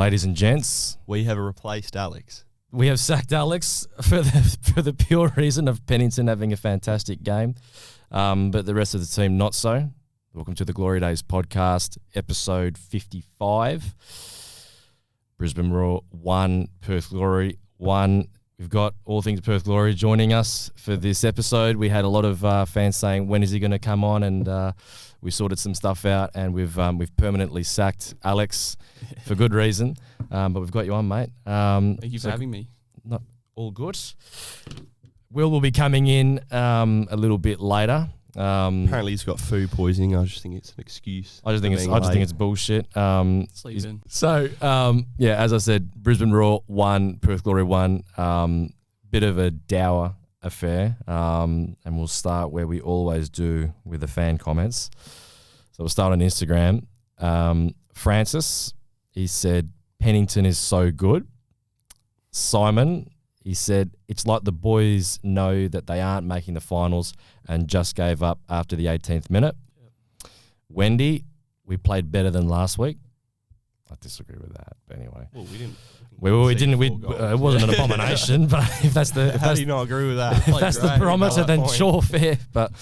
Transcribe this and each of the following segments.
ladies and gents. We have replaced Alex. We have sacked Alex for the pure reason of Pennington having a fantastic game, but the rest of the team not so. Welcome to the Glory Days podcast, episode 55. Brisbane Roar 1, Perth Glory 1. We've got AllThingsPerth Glory joining us for this episode. We had a lot of fans saying, when is he going to come on? And we sorted some stuff out, and we've permanently sacked Alex for good reason. But we've got you on, mate. Thank you for having me. Not all good. Will be coming in a little bit later. Apparently he's got food poisoning. I just think it's an excuse. I just think it's bullshit. Sleep in. So as I said, Brisbane Roar 1, Perth Glory 1. Bit of a dour affair, and we'll start where we always do with the fan comments. So we'll start on Instagram. Francis, he said Pennington is so good. Simon, he said, it's like the boys know that they aren't making the finals and just gave up after the 18th minute. Yep. Wendy, we played better than last week. I disagree with that, but anyway. Well, we didn't. We didn't. It wasn't an abomination, but if that's the how do you not agree with that? If that's the barometer, then sure, fair. But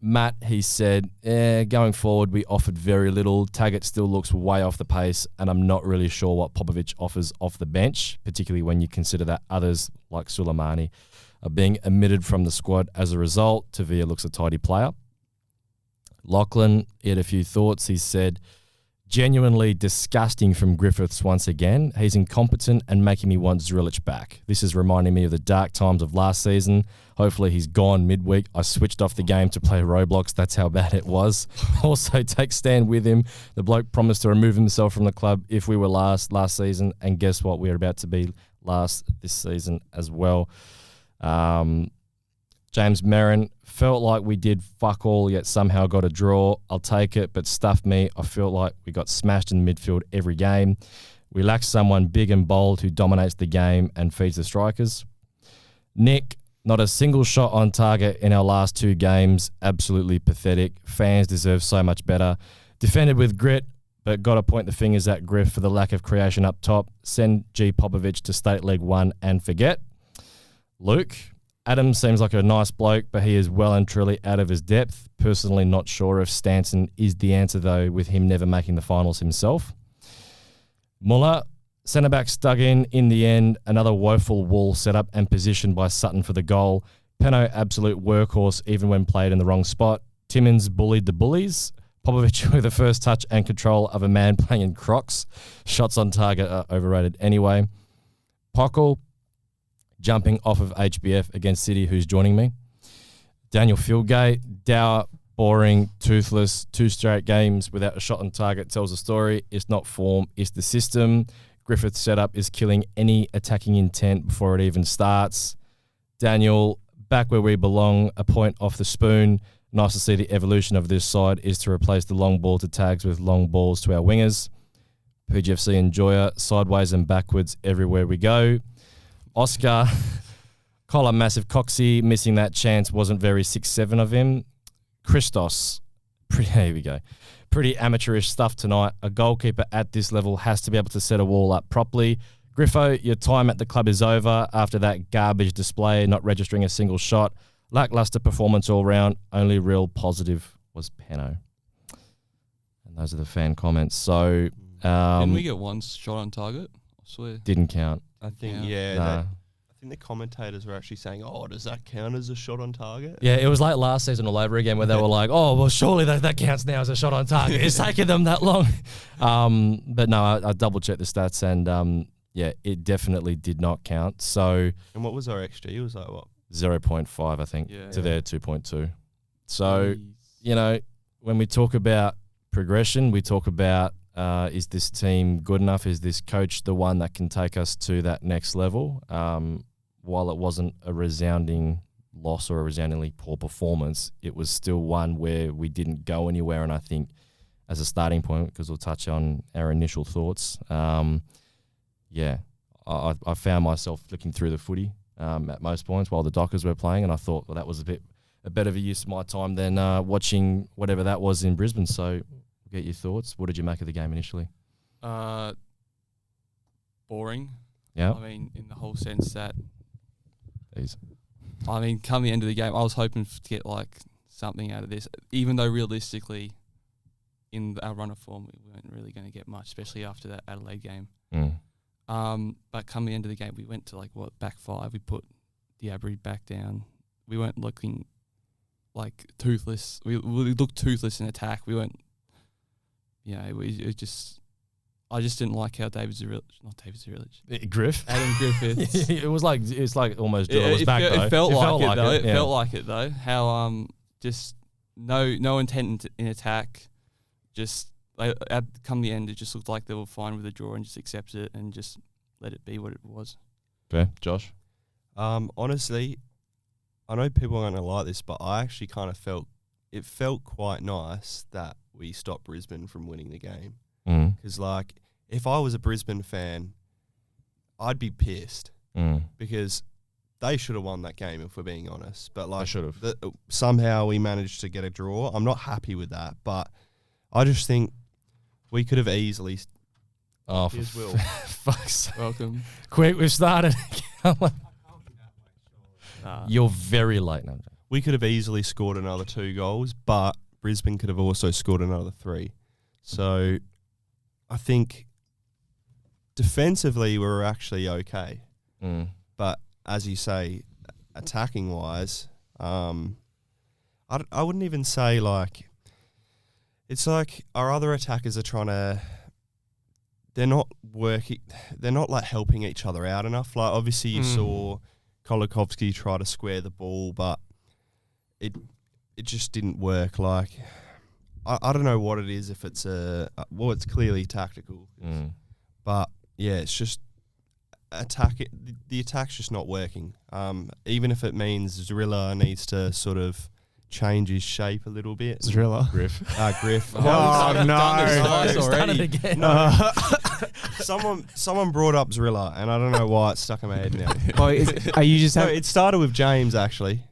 Matt, he said, going forward, we offered very little. Taggart still looks way off the pace, and I'm not really sure what Popovic offers off the bench, particularly when you consider that others like Suleimani are being omitted from the squad as a result. Tavia looks a tidy player. Lachlan, he had a few thoughts. He said, genuinely disgusting from Griffiths once again. He's incompetent and making me want Zrilic back. This is reminding me of the dark times of last season. Hopefully he's gone midweek. I switched off the game to play Roblox. That's how bad it was. Also, take stand with him. The bloke promised to remove himself from the club if we were last season, and guess what? We're about to be last this season as well. James Merrin, felt like we did fuck all, yet somehow got a draw. I'll take it, but stuff me. I felt like we got smashed in midfield every game. We lack someone big and bold who dominates the game and feeds the strikers. Nick, not a single shot on target in our last two games. Absolutely pathetic. Fans deserve so much better. Defended with grit, but got to point the fingers at Griff for the lack of creation up top. Send G. Popovic to State League 1 and forget. Luke, Adam seems like a nice bloke, but he is well and truly out of his depth. Personally not sure if Stanton is the answer, though, with him never making the finals himself. Muller, centre-backs dug in the end. Another woeful wall set up and positioned by Sutton for the goal. Penno, absolute workhorse, even when played in the wrong spot. Timmins bullied the bullies. Popovic with the first touch and control of a man playing in Crocs. Shots on target are overrated anyway. Pockle, jumping off of HBF against City, who's joining me. Daniel Fieldgate, dour, boring, toothless, 2 straight games without a shot on target tells a story. It's not form, it's the system. Griffith's setup is killing any attacking intent before it even starts. Daniel, back where we belong, a point off the spoon. Nice to see the evolution of this side is to replace the long ball to tags with long balls to our wingers. PGFC enjoyer, sideways and backwards everywhere we go. Oscar, Collar massive coxie, missing that chance wasn't very 6-7 of him. Christos, here we go. Pretty amateurish stuff tonight. A goalkeeper at this level has to be able to set a wall up properly. Griffo, your time at the club is over after that garbage display, not registering a single shot. Lackluster performance all round. Only real positive was Penno. And those are the fan comments. So, didn't we get one shot on target? I swear. Didn't count. I think, I think the commentators were actually saying, does that count as a shot on target? Yeah, it was like last season all over again where they were like, well, surely that counts now as a shot on target. It's taken them that long. But no, I double-checked the stats and, it definitely did not count. So, and what was our XG? It was like what? 0.5, I think, to their 2.2. So, when we talk about progression, we talk about is this team good enough? Is this coach the one that can take us to that next level? While it wasn't a resounding loss or a resoundingly poor performance, it was still one where we didn't go anywhere. And I think as a starting point, because we'll touch on our initial thoughts, I found myself flicking through the footy at most points while the Dockers were playing, and I thought, that was a better of a use of my time than watching whatever that was in Brisbane. So get your thoughts. What did you make of the game initially? boring. Yeah. I mean, in the whole sense that, Jeez. I mean, come the end of the game, I was hoping to get like something out of this, even though realistically, in our run of form, we weren't really going to get much, especially after that Adelaide game. But come the end of the game, we went to back five. We put Diabri back down. We weren't looking like toothless. We looked toothless in attack. We weren't, I just didn't like how Griff. Adam Griffiths. It's like almost Drill's back though. It felt like it though. It felt like it though. How just no intent in attack. Just come the end, it just looked like they were fine with the draw and just accepted it and just let it be what it was. Okay, Josh. Honestly, I know people aren't going to like this, but I actually kind of felt quite nice that we stopped Brisbane from winning the game. Because if I was a Brisbane fan, I'd be pissed because they should have won that game if we're being honest. But they should have. Somehow we managed to get a draw. I'm not happy with that, but I just think we could have easily. Oh, here's Will. Fuck's sake. Welcome. Quick, we've started. You're very late now. We could have easily scored another 2 goals, but Brisbane could have also scored another 3. So I think defensively we were actually okay. But as you say, attacking wise, I wouldn't even say it's like our other attackers are trying to. They're not working. They're not helping each other out enough. Obviously you saw Kolikovsky try to square the ball, but it just didn't work. I don't know what it is. If it's it's clearly tactical, but yeah, it's just the attack's just not working. Even if it means Zrilla needs to sort of change his shape a little bit. Zrilla. Griff. Oh, no. He's done it again. No. Someone brought up Zrilla, and I don't know why it's stuck in my head now. Are you just? It started with James actually.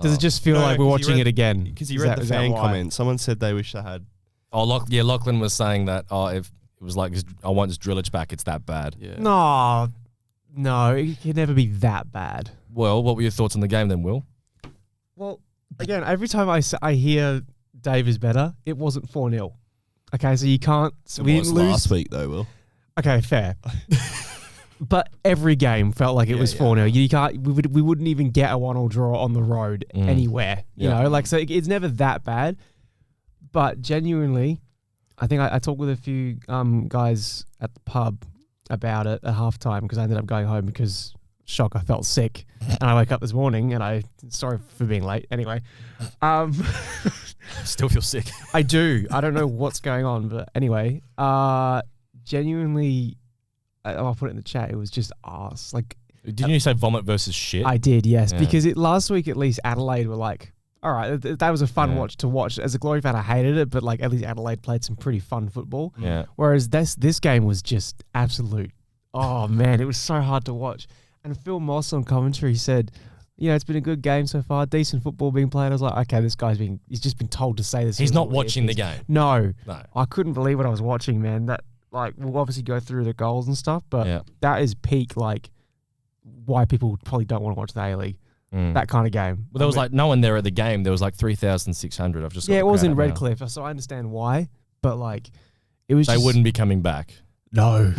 Does it just feel like we're watching it again? Because you read the fan comment. Someone said they wish they had. Oh, Lachlan was saying that. If it was like, I want his Drillage back. It's that bad. Yeah. No, it can never be that bad. Well, what were your thoughts on the game then, Will? Well, again, every time I hear Dave is better, it wasn't 4-0. Okay, so you can't. So we didn't lose last week though, Will. Okay, fair. But every game felt like it was 4-0. You can't. We wouldn't even get a 1-1 draw on the road anywhere. You know, so it's never that bad. But genuinely, I think I talked with a few guys at the pub about it at halftime because I ended up going home because shock, I felt sick, and I woke up this morning and sorry for being late. Anyway, still feel sick. I do. I don't know what's going on, but anyway, genuinely, I'll put it in the chat. It was just arse. Didn't you say vomit versus shit? I did, yes, because last week at least Adelaide were like, all right, that was a fun watch to watch. As a Glory fan, I hated it, but at least Adelaide played some pretty fun football. Yeah. Whereas this game was just absolute. Oh man, it was so hard to watch. And Phil Moss on commentary said, it's been a good game so far, decent football being played. I was like, okay, he's just been told to say this. He's not watching the game. No. I couldn't believe what I was watching, man. That we'll obviously go through the goals and stuff, but that is peak why people probably don't want to watch the A-League. That kind of game. Well, there was no one there at the game. There was 3,600. I've just got it was in now. Redcliffe, so I understand why. But it was. They wouldn't be coming back. No.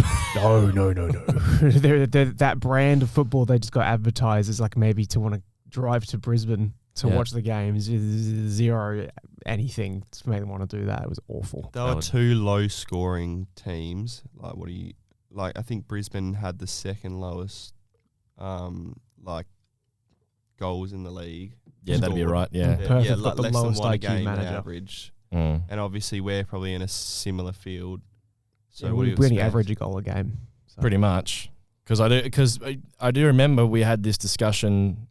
That brand of football they just got advertised as maybe to want to drive to Brisbane to watch the games. Zero anything to make them want to do that. It was awful. There were 2 low-scoring teams. I think Brisbane had the second lowest, goals in the league. Yeah, that'd be right. Yeah. Perth have got the less lowest than 1 IQ game manager. average. And obviously we're probably in a similar field. So we only average a goal a game. So. Pretty much. Because I do remember we had this discussion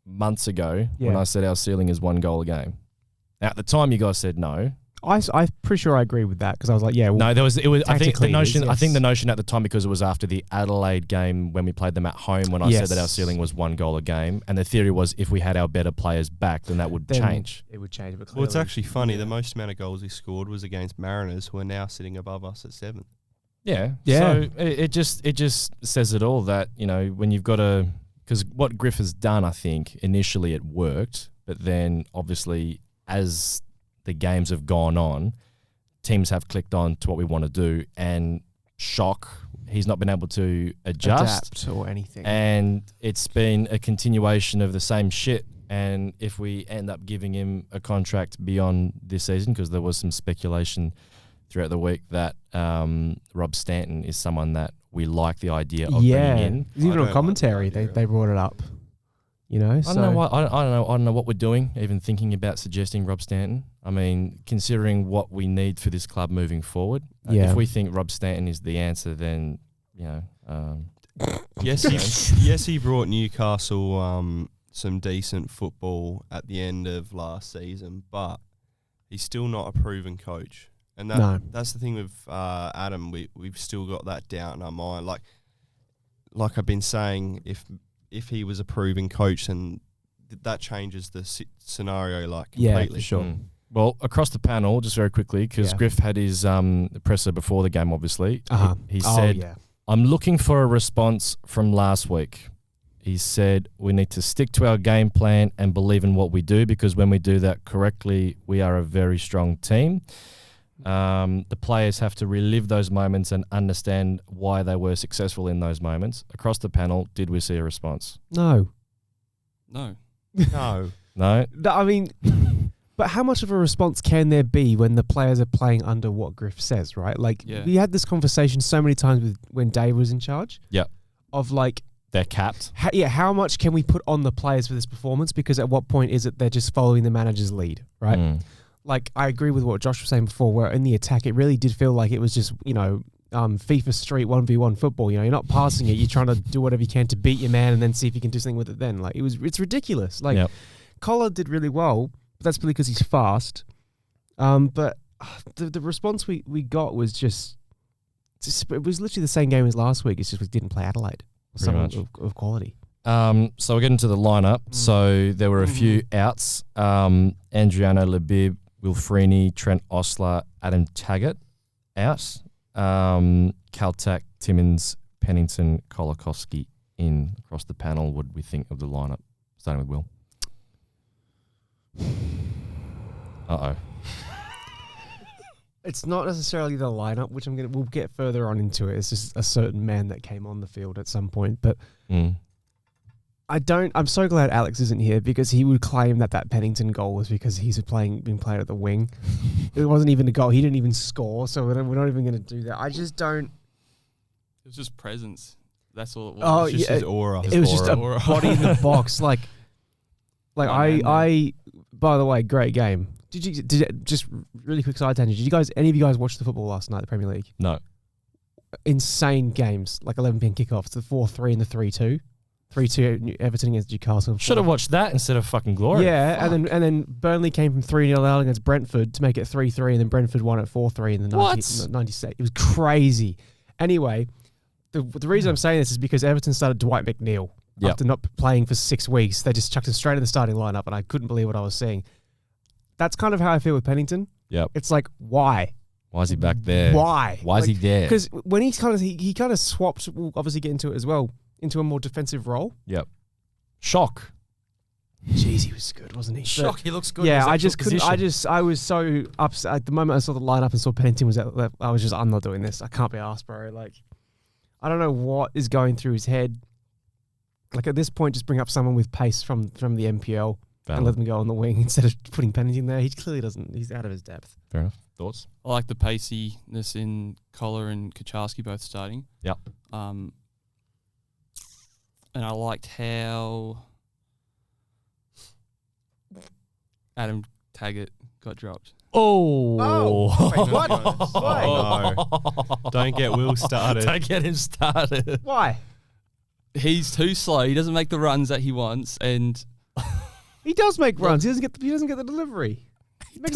months ago when I said our ceiling is 1 goal a game. Now, at the time, you guys said no. I'm pretty sure I agree with that because I was like, yeah. Well, no, I think the notion. Yes. I think the notion at the time, because it was after the Adelaide game when we played them at home, when I said that our ceiling was 1 goal a game, and the theory was if we had our better players back, then that would change. It would change. But well, it's actually funny. The most amount of goals he scored was against Mariners, who are now sitting above us at 7th. Yeah. Yeah. So it just says it all that, when you've got because what Griff has done, I think, initially it worked, but then obviously as the games have gone on, teams have clicked on to what we want to do, and shock, he's not been able to adjust or anything. And it's been a continuation of the same shit. And if we end up giving him a contract beyond this season, because there was some speculation throughout the week that Rob Stanton is someone that we like the idea of bringing in. Even on commentary, they brought it up. I don't know what we're doing, even thinking about suggesting Rob Stanton. I mean, considering what we need for this club moving forward, if we think Rob Stanton is the answer, then yes, he brought Newcastle some decent football at the end of last season, but he's still not a proven coach, and that's the thing with Adam. We've still got that doubt in our mind. Like I've been saying, if he was a proven coach, then that changes the scenario completely. Yeah, for sure. Well, across the panel, just very quickly, because Griff had his presser before the game, obviously. He said, I'm looking for a response from last week. He said, we need to stick to our game plan and believe in what we do, because when we do that correctly, we are a very strong team. The players have to relive those moments and understand why they were successful in those moments. Across the panel, did we see a response? No. No. I mean, but how much of a response can there be when the players are playing under what Griff says, right? We had this conversation so many times when Dave was in charge. Yeah. Of they're capped. How much can we put on the players for this performance? Because at what point is it they're just following the manager's lead, right? I agree with what Josh was saying before, where in the attack, it really did feel like it was just, FIFA Street 1v1 football. You're not passing it. You're trying to do whatever you can to beat your man and then see if you can do something with it then. It's ridiculous. Collar did really well, but that's really because he's fast. But the response we got was just, it was literally the same game as last week. It's just we didn't play Adelaide. Someone of quality. So we're getting to the lineup. So there were a few outs. Andriano Labib, Wilfrini, Trent Osler, Adam Taggart out. Caltac, Timmins, Pennington, Kolakowski in. Across the panel, what do we think of the lineup? Starting with Will. Uh-oh. It's not necessarily the lineup, which we'll get further on into it. It's just a certain man that came on the field at some point. But I'm so glad Alex isn't here, because he would claim that Pennington goal was because he's been playing at the wing. It wasn't even a goal. He didn't even score, so we're not even going to do that. I just don't. It was just presence. That's all it was. Oh, it was just his aura. It was just a body in the box. I by the way, great game. Did you just really quick side tangent? Did any of you guys watch the football last night, the Premier League? No. Insane games, 11 p.m. kickoffs, the 4-3 and the 3-2. 3-2 Everton against Newcastle. Should have watched that instead of fucking Glory. Yeah, and then Burnley came from 3-0 down against Brentford to make it 3-3, and then Brentford won at 4-3 in the 96. It was crazy. Anyway, the reason I'm saying this is because Everton started Dwight McNeil after not playing for 6 weeks. They just chucked him straight in the starting lineup, and I couldn't believe what I was seeing. That's kind of how I feel with Pennington. Yep. It's why? Why is he back there? Why? Why is he there? Because when he kind of swapped, we'll obviously get into it as well, into a more defensive role. Yep. Shock. Jeez, he was good, wasn't he? Shock. He looks good. Yeah, I just couldn't. I was so upset. At the moment I saw the lineup and saw Pennington was out, I was just, I'm not doing this. I can't be arsed, bro. I don't know what is going through his head. At this point, just bring up someone with pace from the NPL. And let them go on the wing instead of putting Pennington there. He clearly doesn't. He's out of his depth. Fair enough. Thoughts? I like the paciness in Collar and Kucharski both starting. Yep. And I liked how Adam Taggart got dropped. Oh. What? Why? No. Don't get Will started. Don't get him started. Why? He's too slow. He doesn't make the runs that he wants, and he does make runs. He doesn't get the delivery. He makes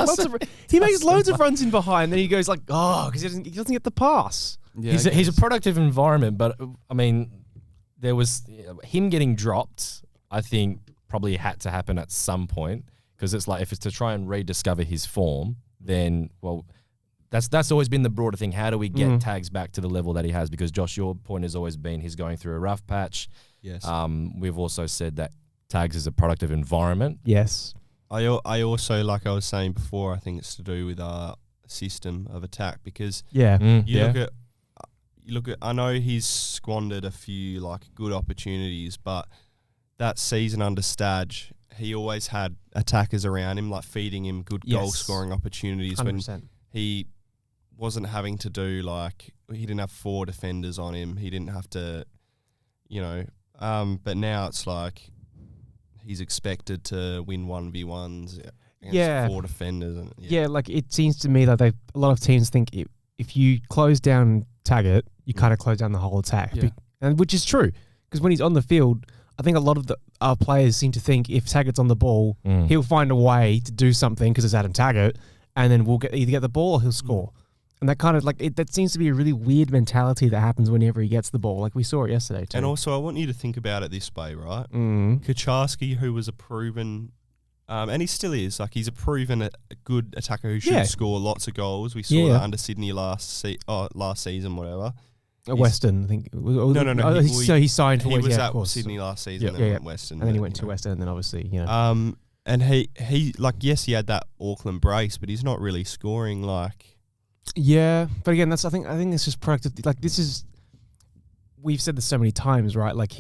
loads of runs in behind. Then he goes because he doesn't get the pass. Yeah, he's a productive environment, but I mean, there was him getting dropped. I think probably had to happen at some point, because it's if it's to try and rediscover his form, then That's always been the broader thing. How do we get Tags back to the level that he has? Because Josh, your point has always been he's going through a rough patch. Yes. We've also said that Tags is a product of environment. Yes. I also, like I was saying before, I think it's to do with our system of attack because you look at. I know he's squandered a few like good opportunities, but that season under Stadge, he always had attackers around him, like feeding him good goal scoring opportunities 100%. when he wasn't having to do like he didn't have 4 defenders on him. He didn't have to, But now it's like he's expected to win 1v1s against 4 defenders. And, like it seems to me that a lot of teams think if you close down Taggart, you kind of close down the whole attack, and which is true because when he's on the field, I think a lot of our players seem to think if Taggart's on the ball, he'll find a way to do something because it's Adam Taggart, and then we'll either get the ball or he'll score. And that kind of that seems to be a really weird mentality that happens whenever he gets the ball. Like we saw it yesterday too. And also, I want you to think about it this way, right? Kucharski, who was a proven, and he still is, like he's a proven a good attacker who should score lots of goals. We saw that under Sydney last season, whatever. Western, I think. No. So he signed for he was at course. Sydney last season, then went Western. And then he went to Western, and then obviously, And he like, yes, he had that Auckland brace, but he's not really scoring like. Yeah, but again, I think it's just product of we've said this so many times, right? Like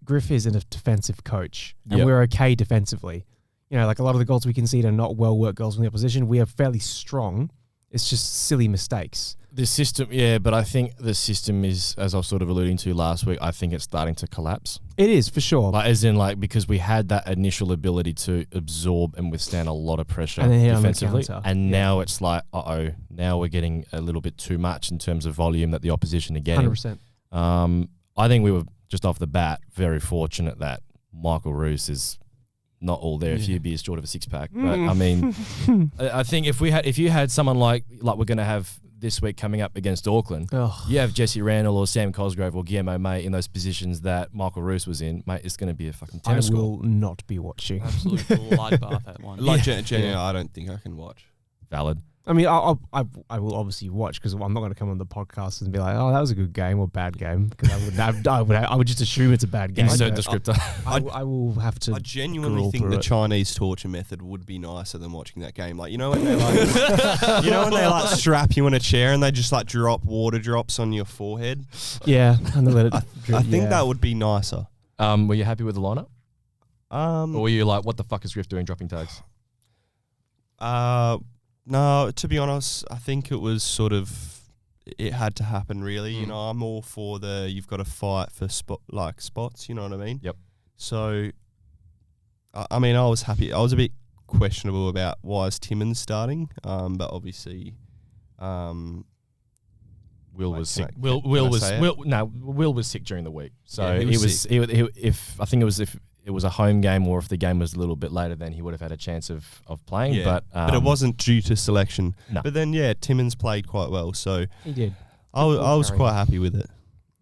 Griff is a defensive coach, and we're okay defensively. Like a lot of the goals we concede are not well worked goals from the opposition. We are fairly strong. It's just silly mistakes. The system, but I think the system is, as I was sort of alluding to last week, I think it's starting to collapse. It is, for sure. Because we had that initial ability to absorb and withstand a lot of pressure and defensively. And now it's like, now we're getting a little bit too much in terms of volume that the opposition are getting. 100%. I think we were, just off the bat, very fortunate that Michael Roos is not all there, a few beers short of a six-pack. But, I mean, I think if you had someone like we're going to have this week coming up against Auckland, you have Jesse Randall or Sam Cosgrove or Guillermo May in those positions that Michael Roos was in, mate, it's going to be a fucking tennis score. I will not be watching. Absolute bloodbath that one. Genuinely, I don't think I can watch. Valid. I mean, I will obviously watch because I'm not going to come on the podcast and be like, oh, that was a good game or bad game, because I would just assume it's a bad game. Insert descriptor. I will have to. I genuinely think the Chinese torture method would be nicer than watching that game. Like, when they like, strap you in a chair and they just like drop water drops on your forehead. Yeah, and they let it. I think that would be nicer. Were you happy with the lineup? Or were you like, what the fuck is Griff doing dropping tags? No, to be honest, I think it was sort of, it had to happen really. I'm all for you've got to fight for spots, you know what I mean? Yep. So, I mean, I was happy. I was a bit questionable about why is Timmins starting, but obviously, Will was sick. Will was sick during the week. So if it was a home game or if the game was a little bit later, then he would have had a chance of playing. Yeah, but it wasn't due to selection. No. But then, Timmins played quite well. So he did. I was quite happy with it.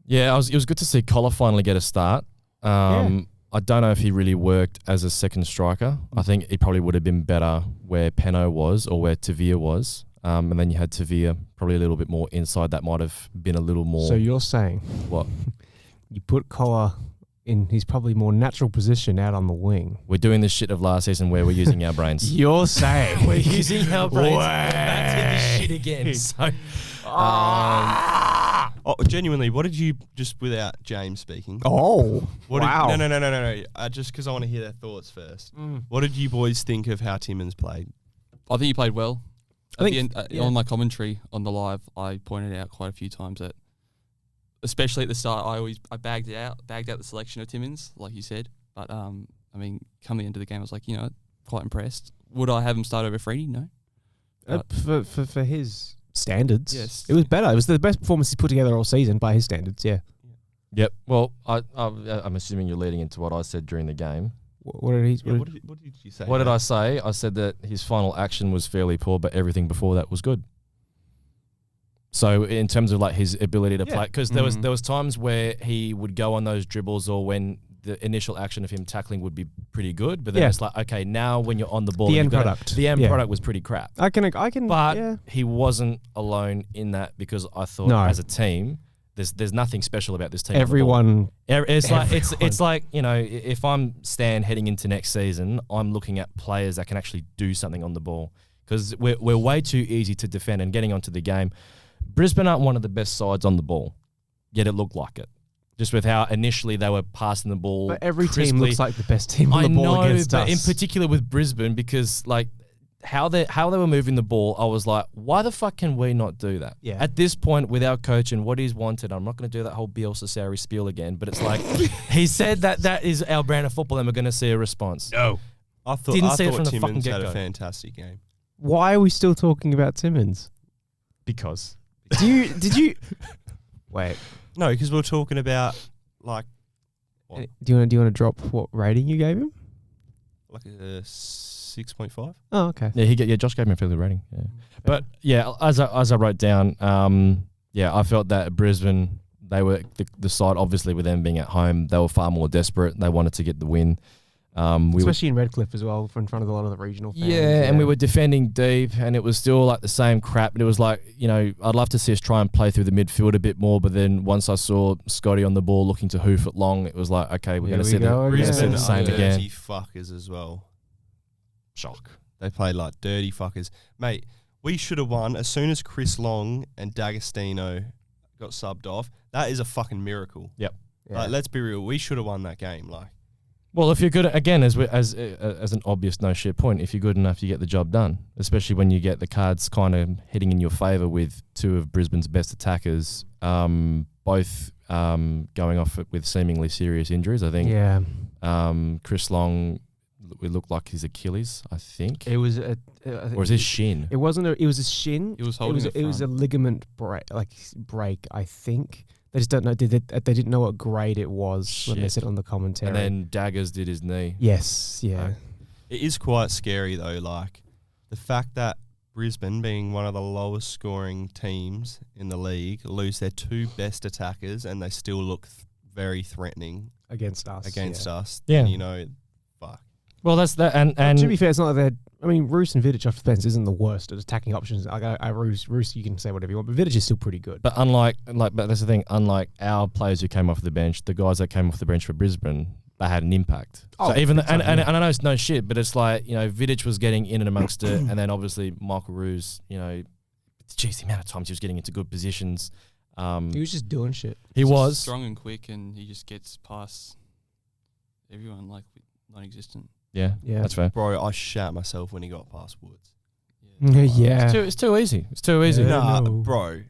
Yeah, it was good to see Collar finally get a start. I don't know if he really worked as a second striker. I think he probably would have been better where Peno was or where Tavia was. And then you had Tavia probably a little bit more inside. That might have been a little more... So you're saying... What? You put Collar in his probably more natural position out on the wing. We're doing this shit of last season where we're using our brains. You're saying... We're using our brains. Back to this shit again. So... genuinely, what did you, just without James speaking? Oh, wow. No. Just because I want to hear their thoughts first. What did you boys think of how Timmins played? I think he played well. On my commentary on the live, I pointed out quite a few times that, especially at the start, I bagged out the selection of Timmins, like you said. But come the end of the game, I was like, quite impressed. Would I have him start over Freddie? No. For his standards, yes, it was better. It was the best performance he's put together all season by his standards. Yeah. Yep. Well, I'm assuming you're leading into what I said during the game. What did you say? What did I say? I said that his final action was fairly poor, but everything before that was good. So in terms of like his ability to play, because there was times where he would go on those dribbles, or when the initial action of him tackling would be pretty good, but then it's like, okay, now when you're on the ball, The end product. The end product was pretty crap. I can. But he wasn't alone in that, because I thought as a team, there's nothing special about this team. Everyone. It's like, you know, if I'm Stan heading into next season, I'm looking at players that can actually do something on the ball, because we're way too easy to defend. And getting onto the game, Brisbane aren't one of the best sides on the ball, yet it looked like it. Just with how initially they were passing the ball. But every crisply. team looks like the best team on the ball against us. But in particular with Brisbane, because like how they were moving the ball, I was like, why the fuck can we not do that? Yeah. At this point, with our coach and what he's wanted, I'm not going to do that whole Bielsa Sarri spiel again, but it's like he said that is our brand of football, and we're going to see a response. No. I thought Timmins had a fantastic game. Why are we still talking about Timmins? Because. Did you wait? No, because we were talking about like. What? Do you want to drop what rating you gave him? Like a 6.5. Oh, okay. Yeah, Josh gave him a fairly rating. Yeah, but yeah, as I wrote down, I felt that Brisbane, they were the side. Obviously, with them being at home, they were far more desperate. They wanted to get the win. Especially in Redcliffe as well, in front of a lot of the regional fans. Yeah, and we were defending deep, and it was still like the same crap. But it was like, you know, I'd love to see us try and play through the midfield a bit more. But then once I saw Scotty on the ball looking to hoof it long, it was like, okay, we're going to see the same again. Dirty fuckers as well. Shock. They played like dirty fuckers. Mate, we should have won as soon as Chris Long and D'Agostino got subbed off. That is a fucking miracle. Yep. Yeah. Like, let's be real. We should have won that game. Like. Well, if you're good, again, as an obvious no shit point, if you're good enough, you get the job done. Especially when you get the cards kind of heading in your favour with two of Brisbane's best attackers, both going off with seemingly serious injuries. I think. Yeah. Chris Long, it looked like his Achilles. I think it was or was his shin? It wasn't. It was a shin. It was holding. It was a ligament break. I think. They just don't know. They didn't know what grade it was when they said on the commentary. And then Daggers did his knee. Yes, yeah. It is quite scary though. Like the fact that Brisbane, being one of the lowest scoring teams in the league, lose their two best attackers, and they still look very threatening against us. Yeah. And, you know, fuck. Well, that's that. And to be fair, it's not like they're. I mean, Roos and Vidic off the bench isn't the worst at attacking options. Roos, you can say whatever you want, but Vidic is still pretty good. But but that's the thing. Unlike our players who came off the bench, the guys that came off the bench for Brisbane, they had an impact. So even and I know it's no shit, but it's like, you know, Vidic was getting in and amongst it, and then obviously Michael Roos, you know, geez, the amount of times he was getting into good positions. He was just doing shit. He was strong and quick, and he just gets past everyone like non-existent. Yeah, that's fair. Bro, I shat myself when he got past Woods. Yeah. It's too easy. It's too easy. Nah, bro.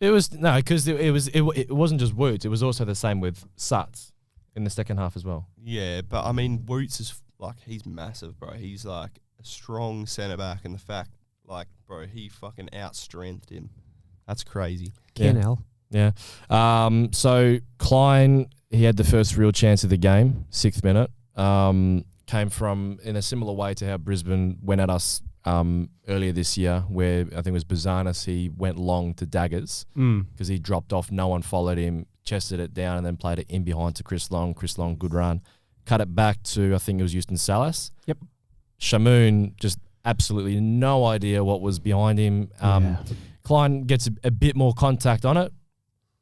It was because it wasn't just Woods. It was also the same with Sutts in the second half as well. Yeah, but I mean, Woods is like, he's massive, bro. He's like a strong centre back, and the fact, like, bro, he fucking outstrengthed him. That's crazy. Yeah. So Klein, he had the first real chance of the game, 6th minute. Came from in a similar way to how Brisbane went at us earlier this year, where I think it was Bazanis, he went long to Daggers because he dropped off, no one followed him, chested it down, and then played it in behind to Chris Long. Chris Long, good run. Cut it back to, I think it was Houston Salas. Yep. Shamoon, just absolutely no idea what was behind him. Klein gets a bit more contact on it,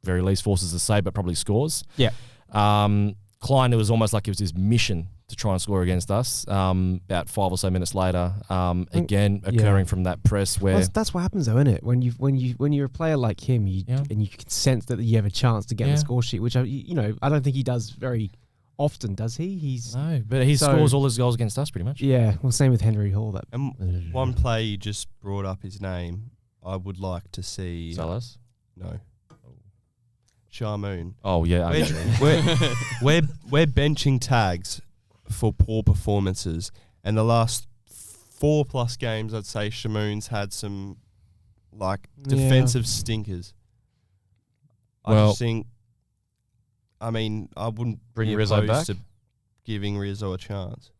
very least forces a save, but probably scores. Yeah. Klein, it was almost like it was his mission to try and score against us. About 5 or so minutes later, again occurring from that press where that's what happens though, isn't it? When you're a player like him, and you can sense that you have a chance to get the score sheet, which I don't think he does very often, does he? No, but he scores all his goals against us pretty much. Yeah, well, same with Henry Hall. And one play you just brought up his name, I would like to see. Salas? No. Shamoon. Oh yeah, we're benching tags for poor performances, and the last 4+ games, I'd say Shamoon's had some like defensive stinkers. I just think, I mean, I wouldn't bring be Rizzo opposed back to giving Rizzo a chance.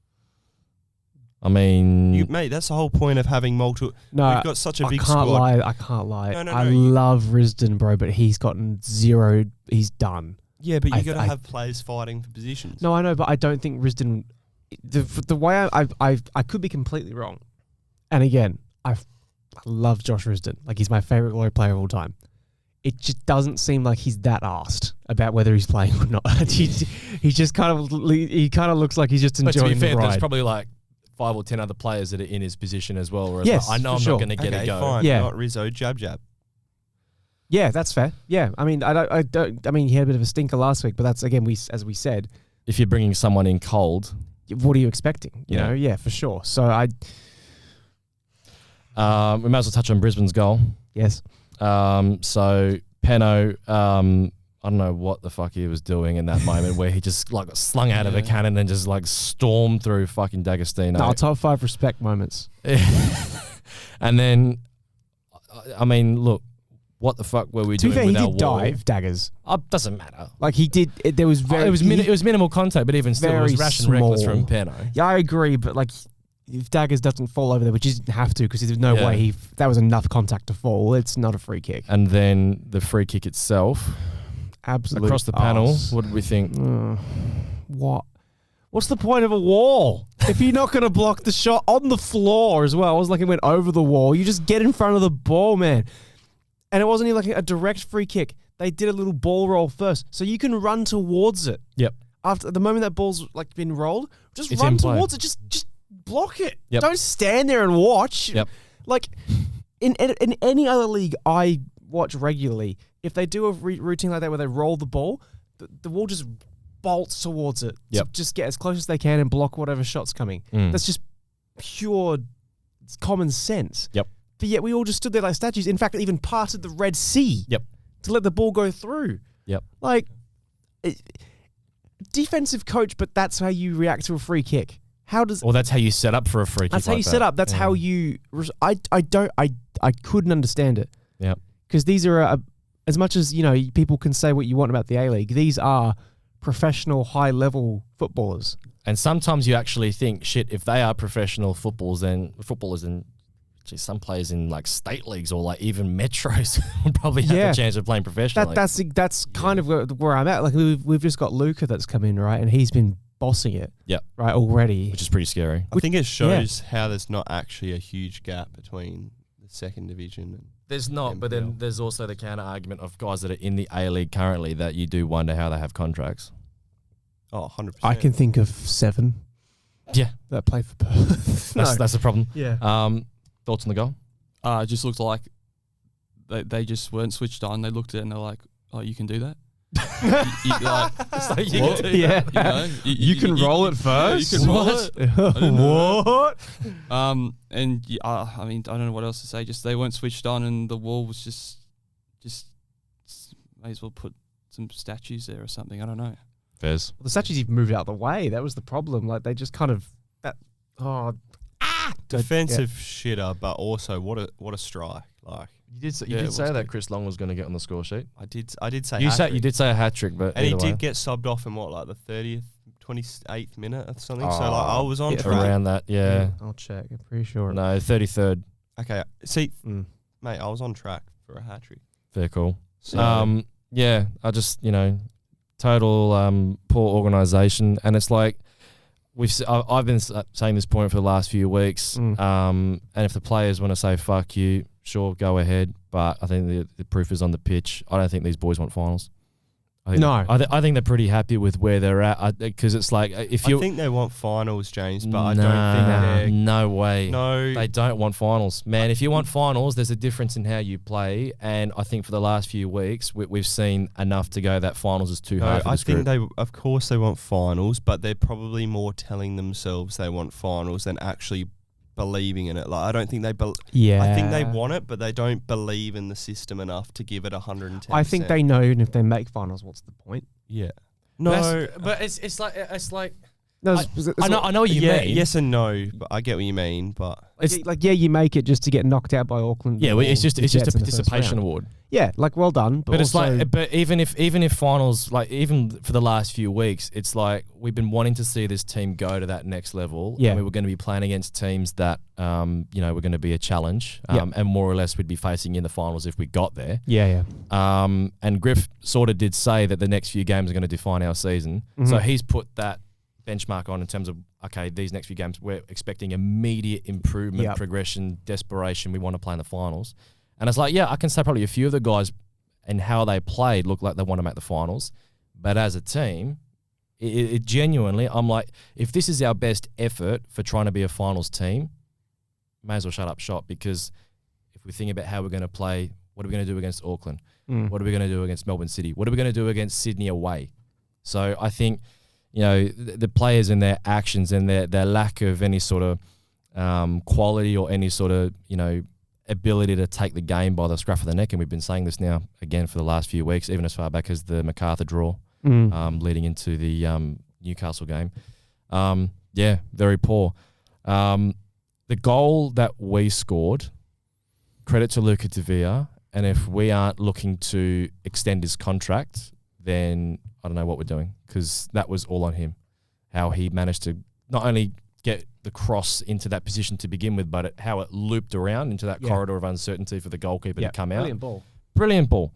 I mean, Mate, that's the whole point of having multiple. No, we've got such a big squad. I can't lie. I love Risdon, bro, but he's gotten zero. He's done. Yeah, but you got to have players fighting for positions. No, I know, but I don't think Risdon. The way I could be completely wrong, and again, I love Josh Risdon. Like, he's my favorite Glory player of all time. It just doesn't seem like he's that arsed about whether he's playing or not. he just kind of looks like he's just enjoying to be fair, the ride. there's probably like 5 or 10 other players that are in his position as well. Whereas Yes, I know I'm sure. not going to get a go. Fine. Yeah. Not Rizzo, jab. Yeah, that's fair. Yeah, I mean, I don't. I mean, he had a bit of a stinker last week, but that's again, as we said, If you're bringing someone in cold, what are you expecting? You know, yeah, for sure. So we might as well touch on Brisbane's goal. yes. So Peno, I don't know what the fuck he was doing in that moment where he just like got slung out of a cannon and just like stormed through fucking D'Agostino. No, top 5 respect moments. And then, I mean, look, what the fuck were we To be doing fair, he with our did wall? dive daggers. Doesn't matter. Like he did. There was very. It was minimal contact, but even still, it was very rash and reckless small. from Peno. Yeah, I agree, but like, if Daggers doesn't fall over there, which he didn't have to, because there's no Yeah. way that was enough contact to fall. It's not a free kick. And then the free kick itself, Absolutely across the panel. What did we think? What? What's the point of a wall if you're not going to block the shot on the floor as well? It was like it went over the wall. You just get in front of the ball, man. And it wasn't even like a direct free kick. They did a little ball roll first, so you can run towards it. Yep. After the moment that ball's like been rolled, just It's run in play. towards it. Just block it. Yep. Don't stand there and watch. Yep. Like in any other league I watch regularly, if they do a routine like that where they roll the ball, the wall just bolts towards it. Yep. To just get as close as they can and block whatever shot's coming. That's just pure common sense. Yep. But yet we all just stood there like statues. In fact, even parted the Red Sea. Yep. To let the ball go through. Yep. Like, defensive coach, but that's how you react to a free kick. How does? Well, that's how you set up for a free kick. That's how like you that. set up. That's how you. I couldn't understand it. Yep. Because these are as much as people can say what you want about the A-League. These are professional, high-level footballers. And sometimes you actually think, shit, if they are professional footballers, then some players in like state leagues or like even metros would probably have a chance of playing professionally. That's kind of where I'm at. Like we've just got Luca that's come in, right, and he's been bossing it. Yep. Right already, Which is pretty scary. I think it shows how there's not actually a huge gap between the second division and There's not, but NPL. then there's also the counter argument of guys that are in the A-League currently that you do wonder how they have contracts. Oh, 100%. I can think of 7 Yeah. that play for Perth. That's the problem. Yeah. Thoughts on the goal? It just looked like they just weren't switched on. They looked at it and they're like, "Oh, you can do that." It's like, you what? can do Yeah. that. You can roll it first? You can roll What? it. I didn't know. What? And I mean, I don't know what else to say. Just they weren't switched on, and the wall was just may as well put some statues there or something. I don't know. Fairs. Well, the statues even moved out of the way. That was the problem. Like they just kind of defensive shitter, but also what a strike. Like You did say, Yeah, it was that good. Chris Long was going to get on the score sheet. I did say You did say a hat trick, but and he either way. did get subbed off in what, like the 30th, 28th minute or something. So Oh, like I was on yeah, track. around that. Yeah. I'll check. I'm pretty sure. No, 33rd. Okay, see, Mm. mate, I was on track for a hat trick. Fair call. So Yeah, I just, total poor organisation. And it's like, I've been saying this point for the last few weeks. And if the players want to say, fuck you, sure, go ahead. But I think the proof is on the pitch. I don't think these boys want finals. I think they're pretty happy with where they're at because it's like if you. I think they want finals, James, but I don't think they're. No way. No, They don't want finals. Man, if you want finals, there's a difference in how you play. And I think for the last few weeks, we've seen enough to go that finals is too hard for I this think group. of course they want finals, but they're probably more telling themselves they want finals than actually believing in it. Like I don't think they. Yeah. I think they want it, but they don't believe in the system enough to give it 110%. I think they know even if they make finals, what's the point? Yeah. But No. but it's like No, I know what you mean. Yes and no, but I get what you mean. But it's you make it just to get knocked out by Auckland. Yeah, well, it's just a Jets in the first participation round. award. Yeah, like well done. But it's also, like, but even if finals, like even for the last few weeks, it's like we've been wanting to see this team go to that next level. Yeah, and we were going to be playing against teams that, were going to be a challenge, and more or less we'd be facing in the finals if we got there. Yeah. And Griff sort of did say that the next few games are going to define our season. Mm-hmm. So he's put that benchmark on in terms of, okay, these next few games, we're expecting immediate improvement, progression, desperation. We want to play in the finals. And it's like, I can say probably a few of the guys and how they played look like they want to make the finals. But as a team, it genuinely, I'm like, if this is our best effort for trying to be a finals team, may as well shut up shop, because if we think about how we're going to play, what are we going to do against Auckland? What are we going to do against Melbourne City? What are we going to do against Sydney away? So I think, the players and their actions and their lack of any sort of quality or any sort of, ability to take the game by the scruff of the neck. And we've been saying this now, again, for the last few weeks, even as far back as the MacArthur draw, leading into the Newcastle game. Very poor. The goal that we scored, credit to Luca Tavia, and if we aren't looking to extend his contract, then I don't know what we're doing, because that was all on him. How he managed to not only get the cross into that position to begin with, but how it looped around into that corridor of uncertainty for the goalkeeper to come out. Brilliant ball.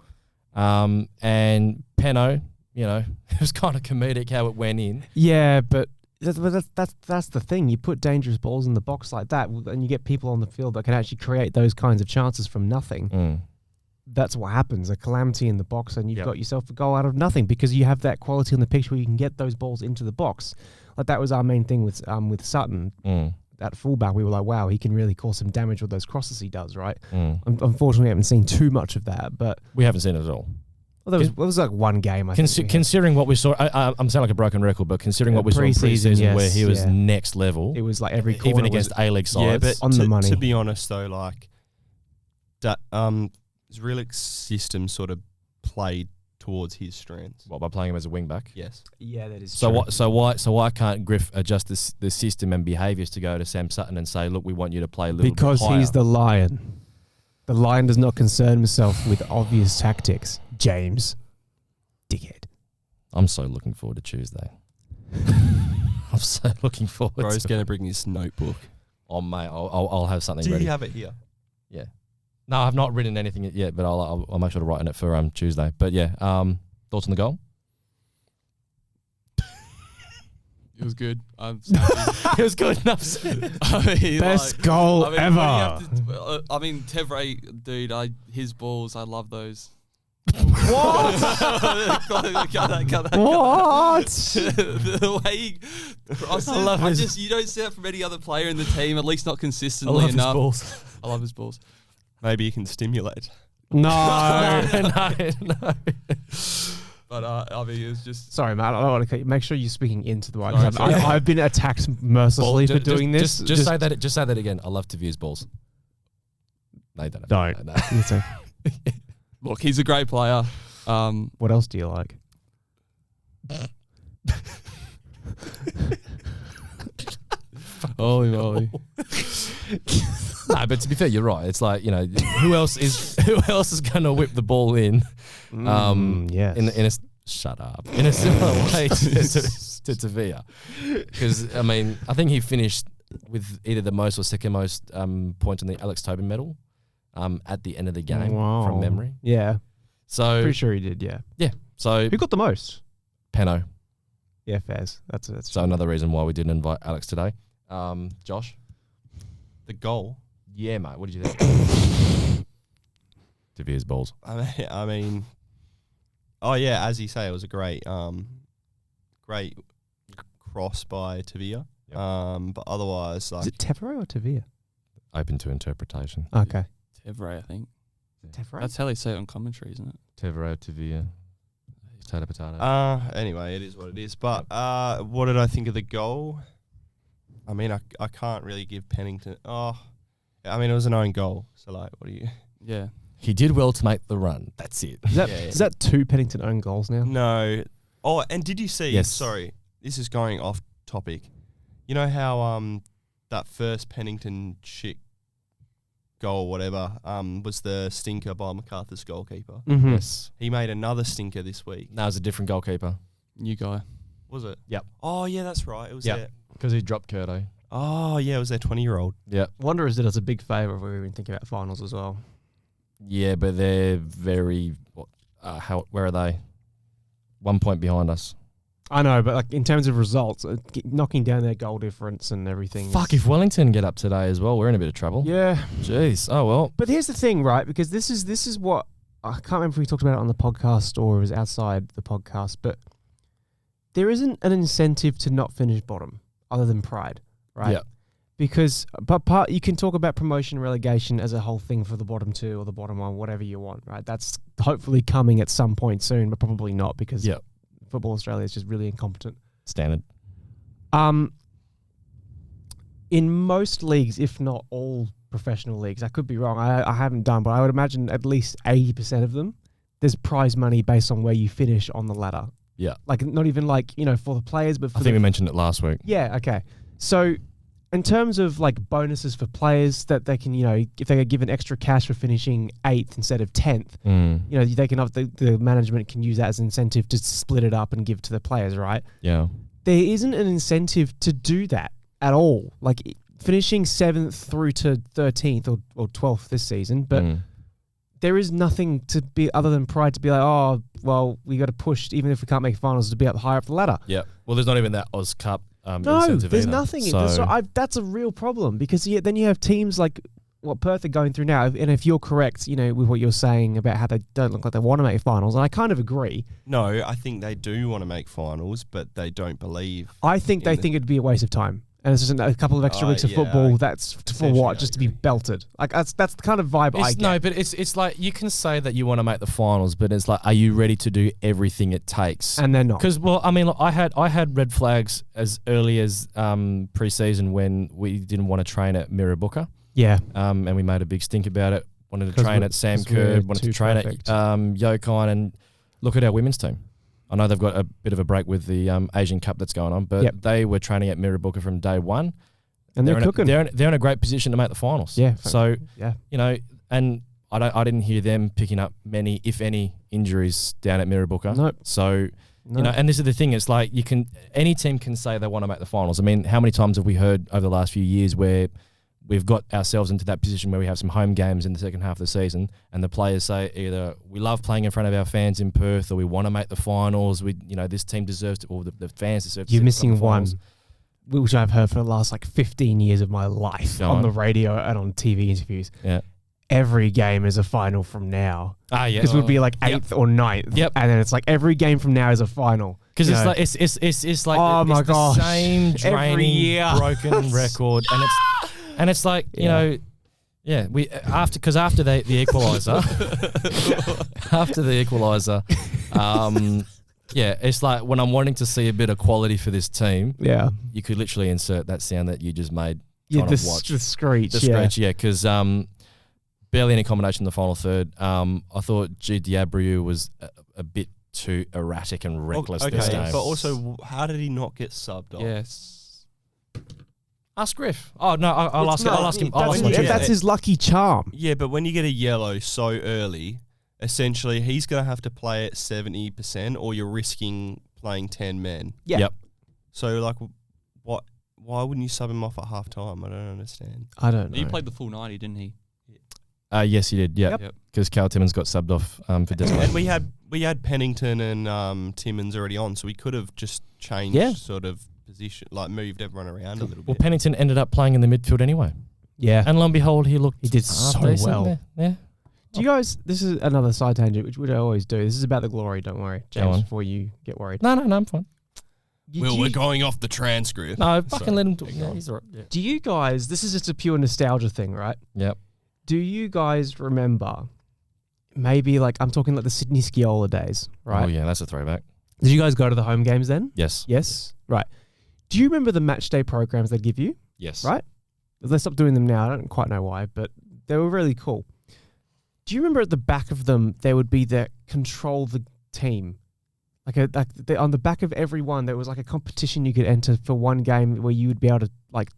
And Peno, it was kind of comedic how it went in. Yeah, but that's the thing. You put dangerous balls in the box like that, and you get people on the field that can actually create those kinds of chances from nothing. That's what happens, a calamity in the box, and you've got yourself a goal out of nothing, because you have that quality on the pitch where you can get those balls into the box. Like that was our main thing with Sutton. At fullback, we were like, wow, he can really cause some damage with those crosses he does, right? Unfortunately, we haven't seen too much of that, but... We haven't seen it at all. Well, there was like one game, I think. Considering what we saw, I'm sounding like a broken record, but considering what we saw in pre-season, where he was next level... It was like every corner even against A-League sides. Yeah, but on the money. To be honest, though, like... Zrilik's system sort of played towards his strengths. What, by playing him as a wing back? Yes. Yeah, that is true. true. So why can't Griff adjust the system and behaviours to go to Sam Sutton and say, look, we want you to play a little because bit higher? He's the Lion. The Lion does not concern himself with obvious tactics. James. Dickhead. I'm so looking forward to Tuesday. I'm so looking forward Bro's to going to bring his notebook. Oh, mate, I'll have something Do ready. you have it here? Yeah. No, I've not written anything yet, but I'll make sure to write in it for Tuesday. But yeah, thoughts on the goal? It was good. It was good enough. Best goal ever. Tevre, dude, his balls, I love those. What? What? The way he crosses, I love his. you don't see that from any other player in the team, at least not consistently enough. His balls. I love his balls. Maybe you can stimulate. No. No. But it was just... Sorry, Matt, I don't want to cut you. Make sure you're speaking into the right time. I've been attacked mercilessly for doing this. Just say that. Just say that again. I love Tavia's balls. No, you don't. Don't. Look, he's a great player. What else do you like? Holy moly. No, but to be fair, you're right. It's like, who else is going to whip the ball in? Yes. In a shut up. In a similar way to Tavia, because I think he finished with either the most or second most points on the Alex Tobin medal at the end of the game from memory. Yeah. So pretty sure he did. Yeah. Yeah. So who got the most? Peno. Yeah, Faz. That's so another reason why we didn't invite Alex today. Josh, the goal. Yeah, mate. What did you think? Tavia's balls. I mean, oh yeah, as you say, it was a great cross by Tavia. Yep. But otherwise, like, is it Tevre or Tavia? Open to interpretation. Okay. Tevre, I think. Tevre? That's how they say it on commentary, isn't it? Tevre, Tavia. Potato. Anyway, it is what it is. But what did I think of the goal? I mean, I can't really give Pennington. It was an own goal. So like, what do you? Yeah. He did well to make the run. That's it. Is that two Pennington own goals now? No. Oh, and did you see? Yes. Sorry, this is going off topic. You know how that first Pennington shit goal, whatever, was the stinker by MacArthur's goalkeeper. Mm-hmm. Yes. He made another stinker this week. That was a different goalkeeper. New guy. Was it? Yep. Oh, yeah, that's right. It was Yep. there. Because he dropped Curto. Oh, yeah, it was their 20-year-old. Yeah. Wanderers did us a big favour if we were even thinking about finals as well. Yeah, but they're very. Where are they? 1 point behind us. I know, but like in terms of results, knocking down their goal difference and everything. Fuck, if Wellington get up today as well, we're in a bit of trouble. Yeah. Jeez. Oh, well. But here's the thing, right? Because this is what I can't remember if we talked about it on the podcast or it was outside the podcast, but there isn't an incentive to not finish bottom other than pride, right? Yeah. Because you can talk about promotion relegation as a whole thing for the bottom two or the bottom one, whatever you want, right? That's hopefully coming at some point soon, but probably not because Football Australia is just really incompetent. Standard. In most leagues, if not all professional leagues, I could be wrong, I haven't done, but I would imagine at least 80% of them, there's prize money based on where you finish on the ladder. Yeah. Like, not even like, for the players, but for I think we mentioned it last week. Yeah, okay. So, in terms of like bonuses for players that they can, if they get given extra cash for finishing 8th instead of 10th, they can have the management can use that as an incentive to split it up and give to the players, right? Yeah. There isn't an incentive to do that at all. Like finishing 7th through to 13th or 12th this season, but there is nothing to be other than pride to be like, oh, well, we got to push, even if we can't make finals, to be up higher up the ladder. Yeah. Well, there's not even that Oz Cup. No, there's either. nothing. So That's a real problem because then you have teams like what Perth are going through now. And if you're correct, with what you're saying about how they don't look like they want to make finals, and I kind of agree. No, I think they do want to make finals, but they don't believe. I think they think it'd be a waste of time. And it's just a couple of extra weeks of football. That's for what? Just to be belted. Like that's the kind of vibe I get. No, but it's like you can say that you want to make the finals, but it's like, are you ready to do everything it takes? And they're not. Because I had red flags as early as pre-season when we didn't want to train at Mirrabooka. Yeah. And we made a big stink about it. Wanted to train at Sam Kerr. Wanted to train at Yokine, and look at our women's team. I know they've got a bit of a break with the Asian Cup that's going on, but they were training at Mirrabooka from day one. And they're cooking. They're in a great position to make the finals. Yeah. So, and I didn't hear them picking up many, if any, injuries down at Mirrabooka. Nope. So, and this is the thing, it's like any team can say they want to make the finals. I mean, how many times have we heard over the last few years where we've got ourselves into that position where we have some home games in the second half of the season and the players say either we love playing in front of our fans in Perth or we want to make the finals. This team deserves to, or the fans deserve to. You're missing one, which I've heard for the last 15 years of my life on the radio and on TV interviews. Yeah. Every game is a final from now. Yeah. Because we'd be 8th or 9th. Yep. And then it's every game from now is a final. Because it's like oh my gosh, the same draining, every year. broken record, and it's like we after the equaliser, it's like when I'm wanting to see a bit of quality for this team, you could literally insert that sound that you just made. The screech, because barely any combination in the final third. I thought G. Diabriou was a bit too erratic and reckless this game. But also, how did he not get subbed off? Yes. Ask Griff. Oh no, I'll ask him. That's his lucky charm. Yeah, but when you get a yellow so early, essentially he's going to have to play at 70%, or you're risking playing 10 men. Yeah. Yep. So what? Why wouldn't you sub him off at half time? I don't understand. I don't know. He played the full 90, didn't he? Yes, he did. Yeah, Yep. because Cal Timmins got subbed off for Desmond. And we had Pennington and Timmins already on, so we could have just changed sort of position, moved everyone around a little bit. Well, Pennington ended up playing in the midfield anyway. Yeah. And lo and behold, he did so decent well. there. Yeah. Do you guys, this is another side tangent, which I always do. This is about the Glory, don't worry, James, before you get worried. No, I'm fine. We're going off the transcript. No, fucking let him talk. No, he's all right. Yeah. Do you guys, this is just a pure nostalgia thing, right? Yep. Do you guys remember, maybe I'm talking the Sydney Skiola days, right? Oh, yeah, that's a throwback. Did you guys go to the home games then? Yes. Yes? Right. Do you remember the match day programs they give you? Yes. Right? They stopped doing them now. I don't quite know why, but they were really cool. Do you remember at the back of them, there would be the control the team? On the back of every one, there was like a competition you could enter for one game where you would be able to like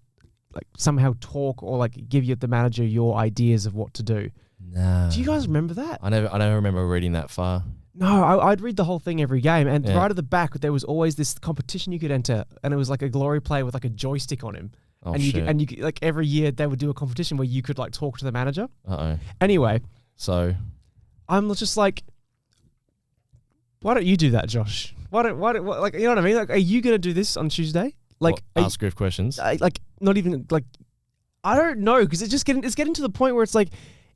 somehow talk or like give the manager your ideas of what to do. Nah. Do you guys remember that? I never remember reading that far. No, I'd read the whole thing every game, and right at the back there was always this competition you could enter, and it was like a Glory player with like a joystick on him. Oh, and shit. you could, like every year they would do a competition where you could like talk to the manager. Uh-oh. Anyway, So I'm just like, why don't you do that, Josh? Why like, you know what I mean? Like, are you gonna do this on Tuesday? Like, ask Griff questions. like not even like, I don't know, because it's getting to the point where it's like,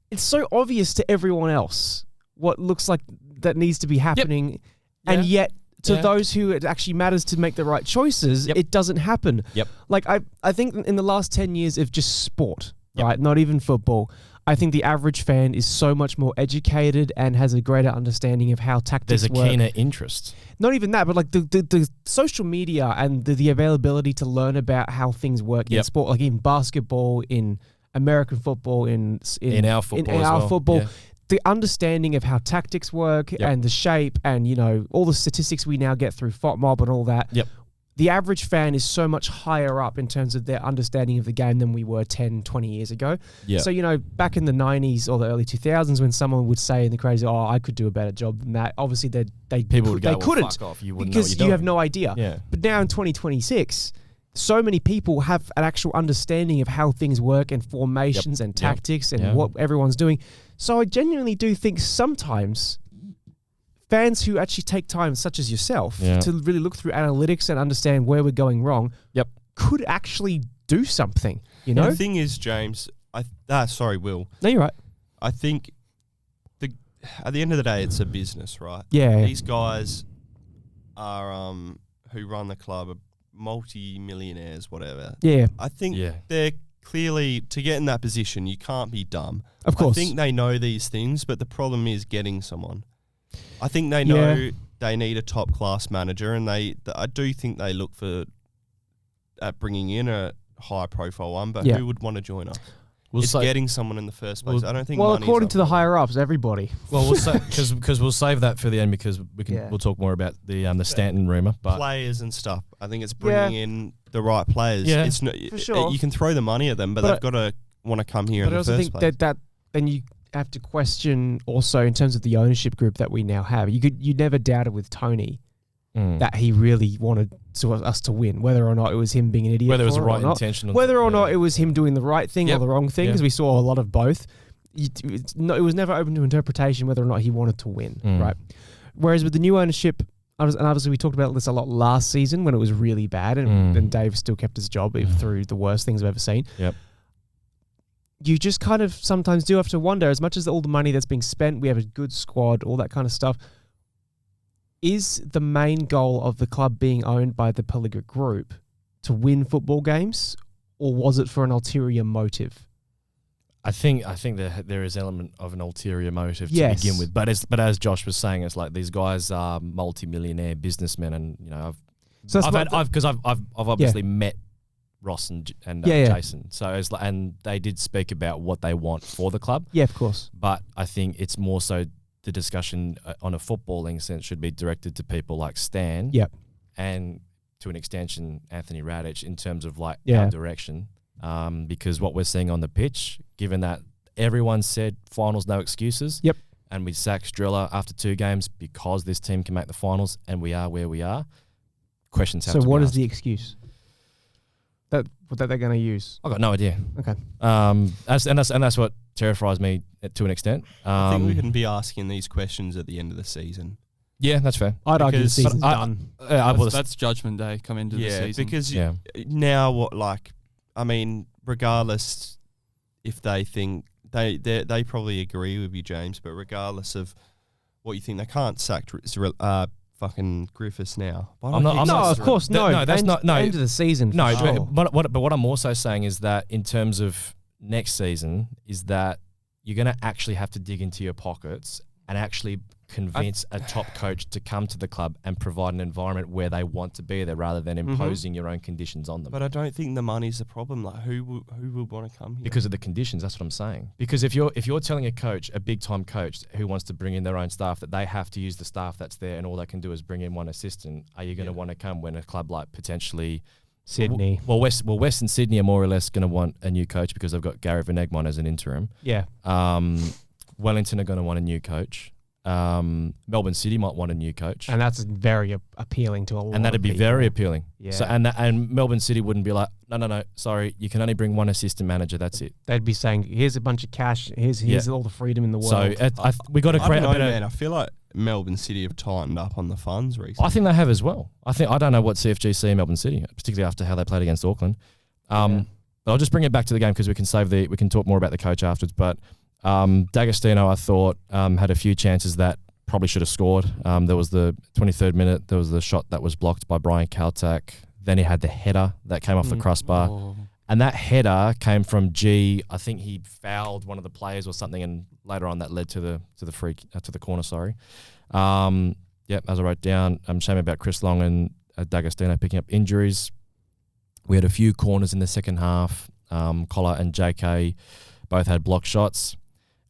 it's so obvious to everyone else what looks like that needs to be happening, and yet to those who it actually matters to make the right choices, it doesn't happen. Yep. Like I think in the last 10 years of just sport, right, not even football, I think the average fan is so much more educated and has a greater understanding of how tactics work. There's a keener interest. Not even that, but like the social media and the availability to learn about how things work in sport, like in basketball, in American football, in our football, Yeah. The understanding of how tactics work and the shape and, you know, all the statistics we now get through FOTMob and all that. Yep. The average fan is so much higher up in terms of their understanding of the game than we were 10, 20 years ago. Yeah. So, you know, back in the 90s or the early 2000s when someone would say in the crazy, oh, I could do a better job than that, obviously People would go, couldn't, fuck off. You wouldn't know what because you're you have doing. no idea. Yeah. But now in 2026, so many people have an actual understanding of how things work and formations and tactics and what everyone's doing. So I genuinely do think sometimes fans who actually take time, such as yourself, to really look through analytics and understand where we're going wrong, could actually do something, you know? The thing is, James, sorry, Will. No, you're right. I think at the end of the day, it's a business, right? Yeah. These guys are who run the club are multi-millionaires, whatever. Yeah. I think they're clearly, to get in that position, you can't be dumb. Of course. I think they know these things, but the problem is getting someone. I think they know they need a top-class manager, and I do think they look at bringing in a high-profile one, but who would want to join us? It's getting someone in the first place. I don't think. Well, according to the higher ups, everybody. Well, we'll save that for the end because we'll talk more about the Stanton rumor, but players and stuff. I think it's bringing in the right players. Yeah, it's not, for sure. You can throw the money at them, but they've got to want to come here in the first place. But I also think that then you have to question also in terms of the ownership group that we now have. You never doubted with Tony that he really wanted us to win, whether or not it was him being an idiot, whether it was the right intention, whether or not it was him doing the right thing or the wrong thing, because we saw a lot of both. It was never open to interpretation whether or not he wanted to win, right? Whereas with the new ownership, and obviously we talked about this a lot last season when it was really bad, and Dave still kept his job through the worst things I've ever seen. Yep. You just kind of sometimes do have to wonder, as much as all the money that's being spent, we have a good squad, all that kind of stuff. Is the main goal of the club being owned by the Pelligot Group to win football games, or was it for an ulterior motive? I think there is element of an ulterior motive to begin with, but as Josh was saying, it's like these guys are multi-millionaire businessmen, and you know I've obviously met Ross and Jason, so it's like, and they did speak about what they want for the club. Yeah, of course. But I think it's more so the discussion on a footballing sense should be directed to people like Stan, and to an extension Anthony Radic in terms of like our direction. Because what we're seeing on the pitch, given that everyone said finals, no excuses. Yep. And we sacked Driller after 2 games because this team can make the finals and we are where we are. Questions have to be asked. So what is the excuse that they're going to use? I got no idea. Okay. And that's what terrifies me to an extent. I think we can be asking these questions at the end of the season. Yeah, that's fair. I'd argue the season's done. That's Judgment Day come into the season. Because now I mean, regardless if they think they probably agree with you, James, but regardless of what you think, they can't sack fucking Griffiths now. Of course, no. That's not end of the season. No, but what I'm also saying is that in terms of next season, is that you're going to actually have to dig into your pockets and actually convince a top coach to come to the club and provide an environment where they want to be there rather than imposing your own conditions on them. But I don't think the money's the problem. Like, who would want to come here? Because of the conditions, that's what I'm saying. Because if you're telling a coach, a big time coach who wants to bring in their own staff, that they have to use the staff that's there and all they can do is bring in one assistant, are you going to want to come when a club like potentially Sydney? Western Sydney are more or less going to want a new coach because they've got Gary Van Egmond as an interim. Yeah. Wellington are going to want a new coach. Melbourne City might want a new coach, And that's very appealing to a lot and that'd of be people. very appealing. Yeah. So and Melbourne City wouldn't be like, no, sorry, you can only bring one assistant manager. That's it. They'd be saying, here's a bunch of cash. Here's all the freedom in the world. So we got to create a better. Man, I feel like Melbourne City have tightened up on the funds recently. I think they have as well. I don't know what CFG see in Melbourne City, particularly after how they played against Auckland. But I'll just bring it back to the game because we can talk more about the coach afterwards. But D'Agostino, I thought, had a few chances that probably should have scored. There was the 23rd minute. There was the shot that was blocked by Brian Kaltak. Then he had the header that came off the crossbar. Oh. And that header came from G. I think he fouled one of the players or something, and later on that led to the corner. Sorry. As I wrote down, shame about Chris Long and D'Agostino picking up injuries. We had a few corners in the second half. Collar and JK both had block shots,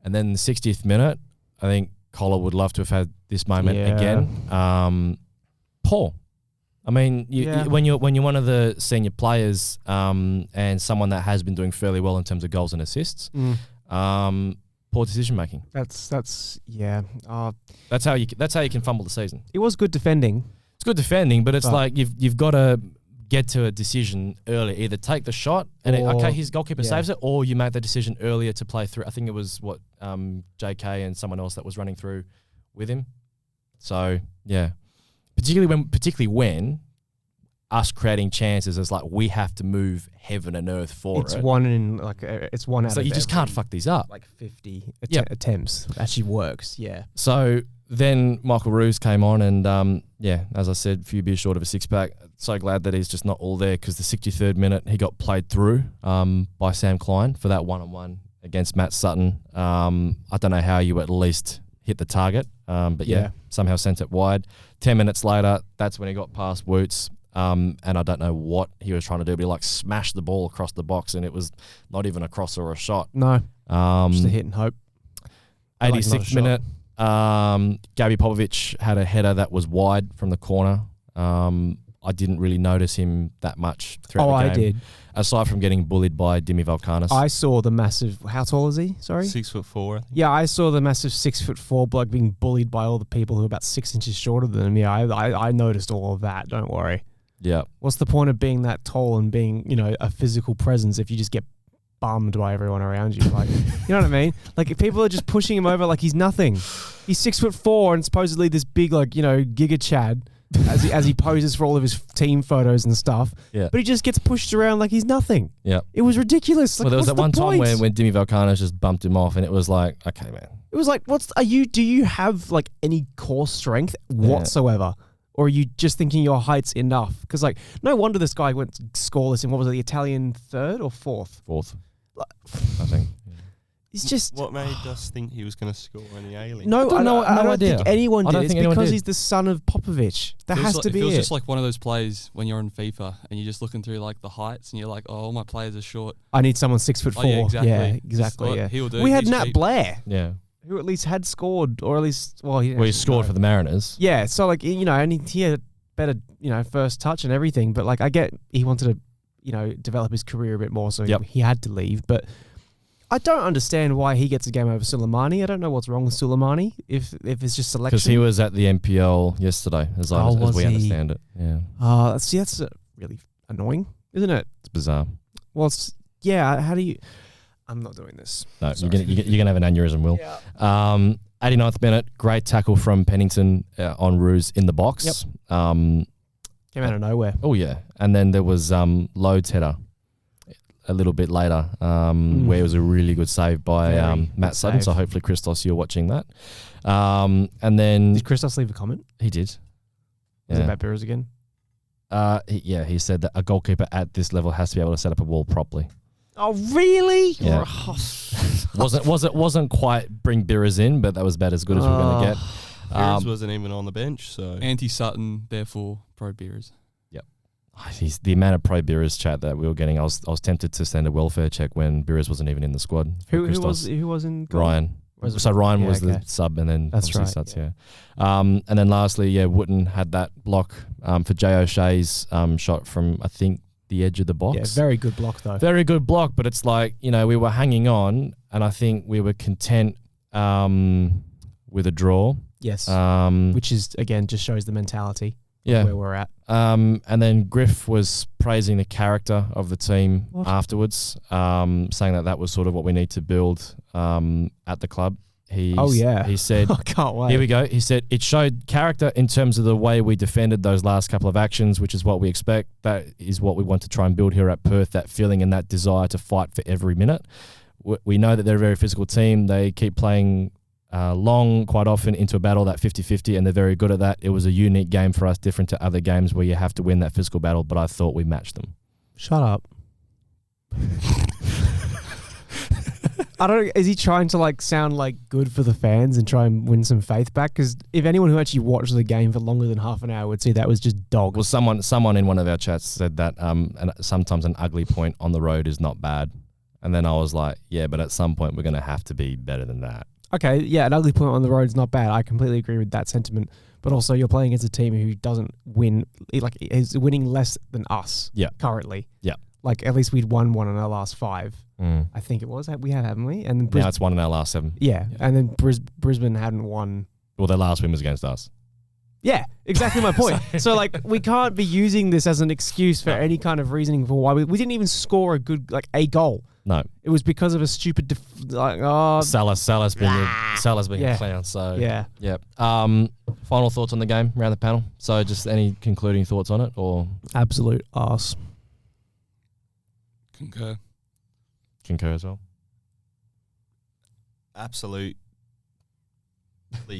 and then the 60th minute, I think Collar would love to have had this moment again. Poor. I mean, when you're one of the senior players and someone that has been doing fairly well in terms of goals and assists, poor decision making. That's That's how you can fumble the season. It was good defending. It's good defending, but it's like you've got to get to a decision early. Either take the shot and his goalkeeper saves it, or you make the decision earlier to play through. I think it was JK and someone else that was running through with him. So yeah. Particularly when us creating chances is like we have to move heaven and earth for It's it. it's one out So of you just can't fuck these up. 50 attempts. It actually works, yeah. So then Michael Roos came on and, as I said, a few beers short of a six-pack. So glad that he's just not all there because the 63rd minute he got played through by Sam Klein for that one-on-one against Matt Sutton. I don't know how you at least hit the target, but somehow sent it wide. 10 minutes later, that's when he got past Woots, and I don't know what he was trying to do, but he smashed the ball across the box, and it was not even a cross or a shot. No, just a hit and hope. 86th minute, Gabi Popovic had a header that was wide from the corner. I didn't really notice him that much throughout the game. I did. Aside from getting bullied by Dimi Valkanis. I saw the massive, how tall is he? Sorry? 6'4", I think. Yeah, I saw the massive 6'4" bloke being bullied by all the people who are about 6 inches shorter than him. Yeah, I noticed all of that. Don't worry. Yeah. What's the point of being that tall and being, a physical presence if you just get bummed by everyone around you? Like, you know what I mean? Like, if people are just pushing him over like he's nothing. He's 6'4" and supposedly this big, Giga Chad as he poses for all of his team photos and stuff. Yeah. But he just gets pushed around like he's nothing. Yeah. It was ridiculous. Well, there was that one time when Dimi Valkanis just bumped him off, and it was like, okay, man. It was like, do you have any core strength whatsoever? Or are you just thinking your height's enough? Because no wonder this guy went scoreless in, what was it, the Italian third or fourth? Fourth, I think. It's just... What made us think he was going to score in the A-League? No, I don't think anyone did. It's because did. He's the son of Popovic. That has to be it. It feels just like one of those plays when you're on FIFA and you're just looking through the heights and you're like, oh, all my players are short. I need someone 6'4". Oh, yeah, exactly. Yeah, exactly. Yeah. He'll do. We had He's Nat cheap. Blair. Yeah. Who at least had scored, or at least... he scored for the Mariners. Yeah, so and he had better, first touch and everything, but I get he wanted to, develop his career a bit more, so he had to leave, but... I don't understand why he gets a game over Suleimani. I don't know what's wrong with Suleimani, if it's just selection. Because he was at the NPL yesterday, as we understand it. Yeah. See, that's really annoying, isn't it? It's bizarre. Well, how do you... I'm not doing this. No, you're gonna have an aneurysm, Will. Yeah. 89th minute, great tackle from Pennington on Roos in the box. Yep. Came out of nowhere. Oh, yeah. And then there was Lode's header a little bit later, where it was a really good save by Matt Sutton. So hopefully, Christos, you're watching that. And then... Did Christos leave a comment? He did. Was it about Beers again? He said that a goalkeeper at this level has to be able to set up a wall properly. Oh, really? Yeah. wasn't quite bring Birras in, but that was about as good as we were going to get. Beers wasn't even on the bench, so Anti-Sutton, therefore pro-Beers. The amount of pro Birras chat that we were getting, I was tempted to send a welfare check when Birras wasn't even in the squad. Who was in goal? Ryan. So Ryan was the sub, and then that's right. Suts, and then lastly, Wooten had that block for Jay O'Shea's shot from I think the edge of the box. Yeah, very good block though. Very good block, but it's like we were hanging on, and I think we were content with a draw. Yes, which is again just shows the mentality. Where we're at. And then Griff was praising the character of the team afterwards, saying that was sort of what we need to build at the club. He said, I can't wait. Here we go. He said, it showed character in terms of the way we defended those last couple of actions, which is what we expect. That is what we want to try and build here at Perth, that feeling and that desire to fight for every minute. We know that they're a very physical team. They keep playing long, quite often, into a battle, that 50-50, and they're very good at that. It was a unique game for us, different to other games where you have to win that physical battle, but I thought we matched them. Shut up. I don't. Is he trying to sound good for the fans and try and win some faith back? Because if anyone who actually watched the game for longer than half an hour would see that was just dog. Well, someone in one of our chats said that and sometimes an ugly point on the road is not bad. And then I was like, yeah, but at some point we're going to have to be better than that. Okay, yeah, an ugly point on the road is not bad. I completely agree with that sentiment. But also, you're playing against a team who doesn't win, is winning less than us currently. Yeah. At least we'd won one in our last 5. I think it was. We have, haven't we? And then now it's one in our last 7. Yeah. And then Brisbane hadn't won. Well, their last win was against us. Yeah, exactly my point. So, we can't be using this as an excuse for any kind of reasoning for why we didn't even score a goal. No, it was because of a stupid Salah's being a clown. So yeah. Final thoughts on the game around the panel. So just any concluding thoughts on it, or absolute arse. Concur as well. Absolutely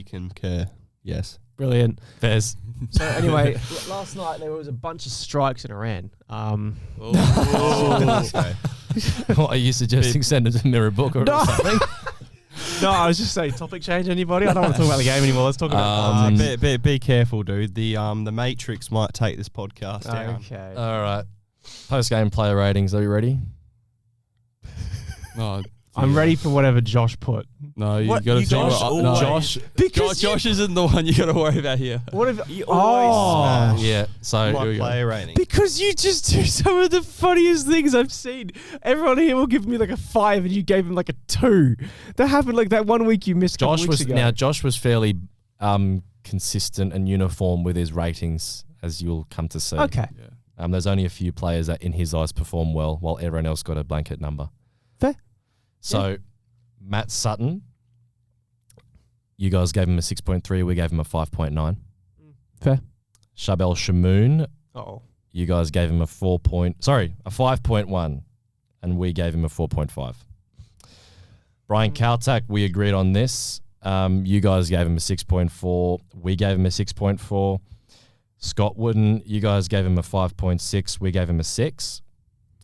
concur. Yes. Brilliant. Fairs. So anyway, last night there was a bunch of strikes in Iran. Okay. What are you suggesting? Send it to Mirror Book or something? No, I was just saying topic change. Anybody? I don't want to talk about the game anymore. Let's talk about be careful, dude. The Matrix might take this podcast down. Okay. All right. Post-game player ratings. Are you ready? No. I'm ready for whatever Josh put. No, you got to think about Josh. Josh isn't the one you got to worry about here. What if you always smash yeah? So my player rating because you just do some of the funniest things I've seen. Everyone here will give me a 5, and you gave him a 2. That happened that 1 week you missed. Josh was fairly consistent and uniform with his ratings, as you'll come to see. Okay. Yeah. There's only a few players that, in his eyes, perform well, while everyone else got a blanket number. Fair. So, Matt Sutton, you guys gave him a 6.3. We gave him a 5.9. Fair. Shabel Shamoon, oh, you guys gave him a 5.1, and we gave him a 4.5. Brian Kaltak, we agreed on this. You guys gave him a 6.4. We gave him a 6.4. Scott Wooden, you guys gave him a 5.6. We gave him a 6.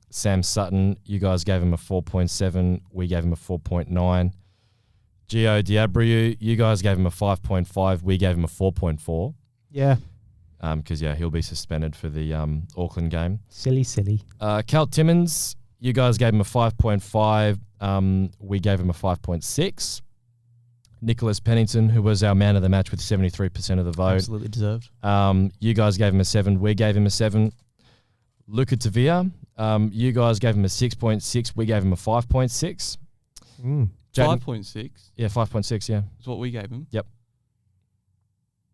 Sam Sutton, you guys gave him a 4.7. We gave him a 4.9. Gio Diabriou, you guys gave him a 5.5. We gave him a 4.4. Yeah. Because, he'll be suspended for the Auckland game. Silly. Cal Timmins, you guys gave him a 5.5. We gave him a 5.6. Nicholas Pennington, who was our man of the match with 73% of the vote. Absolutely deserved. You guys gave him a 7. We gave him a 7. Luca Tavia, you guys gave him a 6.6. We gave him a 5.6. 5.6? Yeah, 5.6, yeah. That's what we gave him? Yep.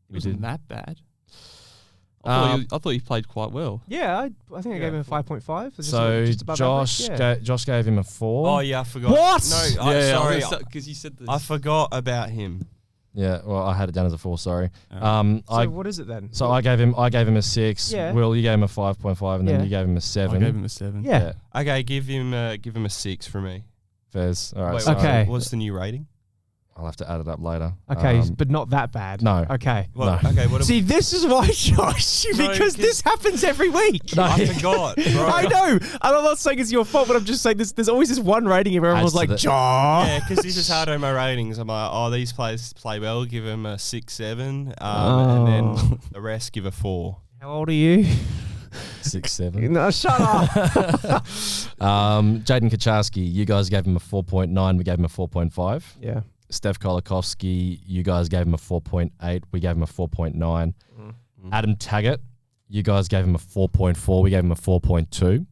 It wasn't that bad. I thought he played quite well. Yeah, I think I gave him a 5.5. So Josh gave him a 4. Oh, yeah, I forgot. What? No, sorry. Because you said this. I forgot about him. Yeah, well, I had it down as a 4, sorry. So what is it then? So I gave him a 6. Yeah. Will, you gave him a 5.5, and then you gave him a 7. I gave him a 7. Yeah. Okay, give him a 6 for me. Fairs. All right. Wait, so okay. What's the new rating? I'll have to add it up later. Okay, but not that bad. No. Okay. Well, No. okay. What See, this is why, Josh, because this happens every week. I forgot, bro. I know. And I'm not saying it's your fault, but I'm just saying there's always this one rating where everyone's like, Josh. Yeah, because this is hard on my ratings. I'm like, oh, these players play well, give them a 6, 7, and then the rest give a 4. How old are you? 6, 7. No, shut up. Jaden Kaczarski, you guys gave him a 4.9. We gave him a 4.5. Yeah. Steph Kolikovsky, you guys gave him a 4.8. We gave him a 4.9. Adam Taggart, you guys gave him a 4.4. We gave him a 4.2.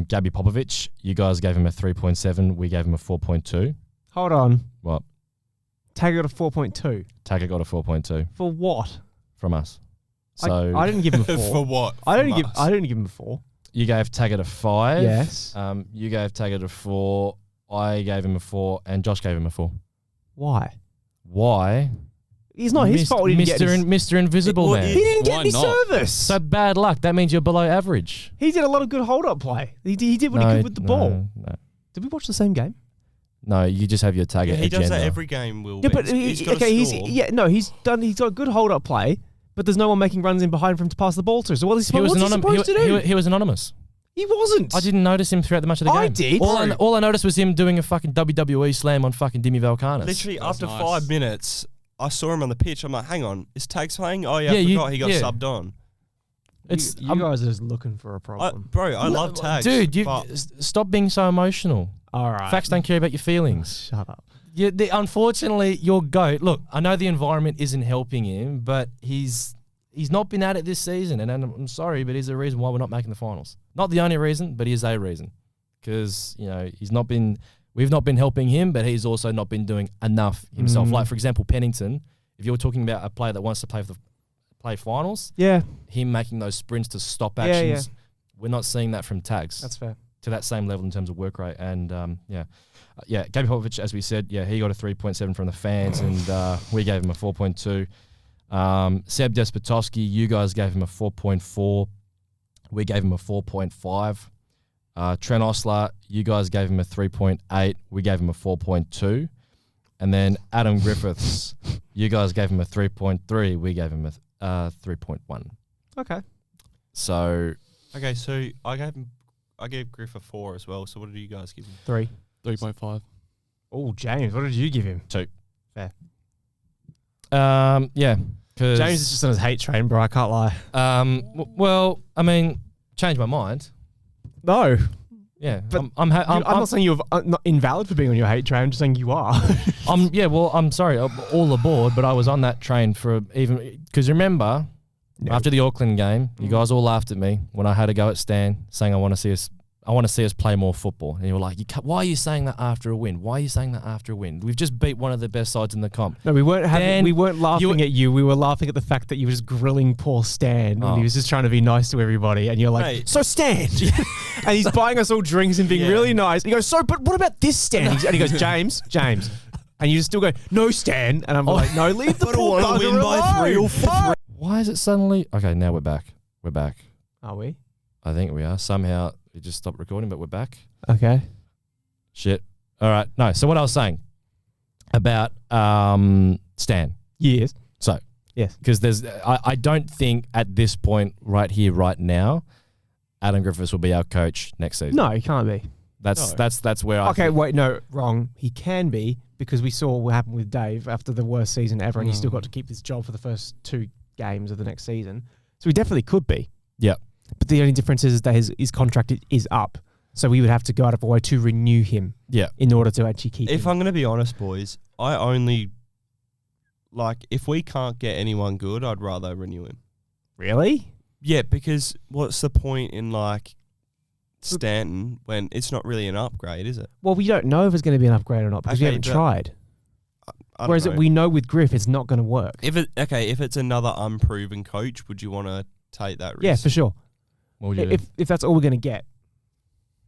Gabby Popovich, you guys gave him a 3.7. We gave him a 4.2. Hold on. What? Taggart a 4.2. Taggart got a 4.2 For what? from us. So I didn't give him a 4. For what? I didn't give him a 4. you gave Taggart a 5. Yes. You gave Taggart a 4. I gave him a 4, and Josh gave him a 4. Why? Why? It's not his fault. He didn't get his, Mr. Invisible Man. he didn't get Why any not? service. So bad luck. That means you're below average. He did a lot of good hold-up play. He did what he could with the ball. No. Did we watch the same game? No, you just have your Taggart Yeah, he agenda. does that every game, Will. Yeah, but he's got okay, a score. he's got good hold-up play, but there's no one making runs in behind for him to pass the ball to. So what's he supposed to do? He was anonymous. He wasn't. I didn't notice him throughout the match of the game. I did. All I noticed was him doing a fucking WWE slam on fucking Dimi Valkanis. Literally, That's after nice. 5 minutes, I saw him on the pitch. I'm like, hang on, is Tags playing? Oh, yeah, Yeah, I you- forgot he got yeah. subbed on. You guys are just looking for a problem. I love Tags. Dude, but stop being so emotional. All right. Facts don't care about your feelings. Shut up. Unfortunately, your GOAT. Look, I know the environment isn't helping him, but he's not been at it this season, and I'm sorry, but he's the reason why we're not making the finals. Not the only reason, but he is a reason. Because we've not been helping him, but he's also not been doing enough himself. Like, for example, Pennington, if you're talking about a player that wants to play finals, Yeah, him making those sprints to stop Yeah, actions, we're not seeing that from Tags that's fair. to that same level in terms of work rate. And Gabi Popovich, as we said, he got a 3.7 from the fans, and we gave him a 4.2. Seb Despotovsky, you guys gave him a 4.4. We gave him a 4.5. Trent Osler, you guys gave him a 3.8. We gave him a 4.2. And then Adam Griffiths, you guys gave him a 3.3. We gave him a 3.1. Okay. So okay, so I gave Griff a 4 as well. So what did you guys give him? 3. 3.5. Oh, James, what did you give him? 2. Fair. Because James is just on his hate train, bro. I can't lie. well, I mean, change my mind. No. Yeah, But I'm not saying you're not invalid for being on your hate train. I'm just saying you are. I'm sorry, I'm all aboard, but I was on that train for even because remember after the Auckland game, you guys all laughed at me when I had a go at Stan saying I want to see us play more football, and you were like, why are you saying that after a win? Why are you saying that after a win? We've just beat one of the best sides in the comp. No, we weren't laughing you- at you. We were laughing at the fact that you were just grilling poor Stan and he was just trying to be nice to everybody. And you're like, Mate. so Stan, and he's buying us all drinks and being really nice. And he goes, so, but what about this Stan? And he goes, James, and you just still go, no Stan. And I'm like, no, leave the poor wanna bugger win by 3 or alone. 4. Why is it suddenly okay? Now we're back. Are we? I think we are. Somehow it just stopped recording, but we're back. Okay. Shit. All right. No. So what I was saying about Stan. Yes. So Yes. because I don't think at this point right here right now, Adam Griffiths will be our coach next season. No, he can't be. That's where I Okay, think- wait, no, wrong. He can be because we saw what happened with Dave after the worst season ever, and he still got to keep his job for the first 2 games of the next season. So he definitely could be. Yeah. But the only difference is that his contract is up, so we would have to go out of our way to renew him. Yeah. In order to actually keep If him. I'm going to be honest, boys, I only if we can't get anyone good, I'd rather renew him. Really? Yeah, because what's the point in Stanton when it's not really an upgrade, is it? Well, we don't know if it's going to be an upgrade or not because we Okay, haven't but tried. I don't Whereas know. we know with Griff, it's not going to work. if it's another unproven coach, would you want to take that risk? Yeah, for sure. What would you do? If that's all we're going to get.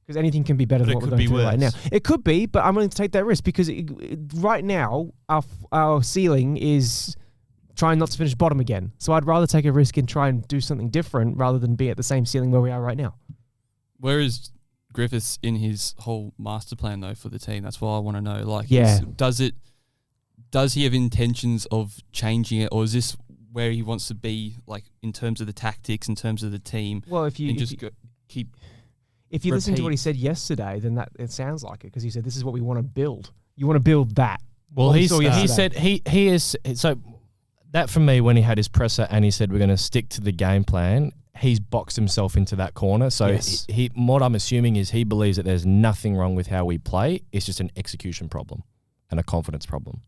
Because anything can be better But than it what we're could going be through right now. worse. It could be, but I'm willing to take that risk because right now our ceiling is trying not to finish bottom again. So I'd rather take a risk and try and do something different rather than be at the same ceiling where we are right now. Where is Griffiths in his whole master plan though for the team? That's what I want to know. Like, Yeah. does he have intentions of changing it, or is this where he wants to be, like in terms of the tactics, in terms of the team? Well, if you listen to what he said yesterday, then that it sounds like it, because he said this is what we want to build. You want to build that. Well, he said he is so that for me when he had his presser and he said we're going to stick to the game plan. He's boxed himself into that corner. So Yes. what I'm assuming is he believes that there's nothing wrong with how we play. It's just an execution problem and a confidence problem.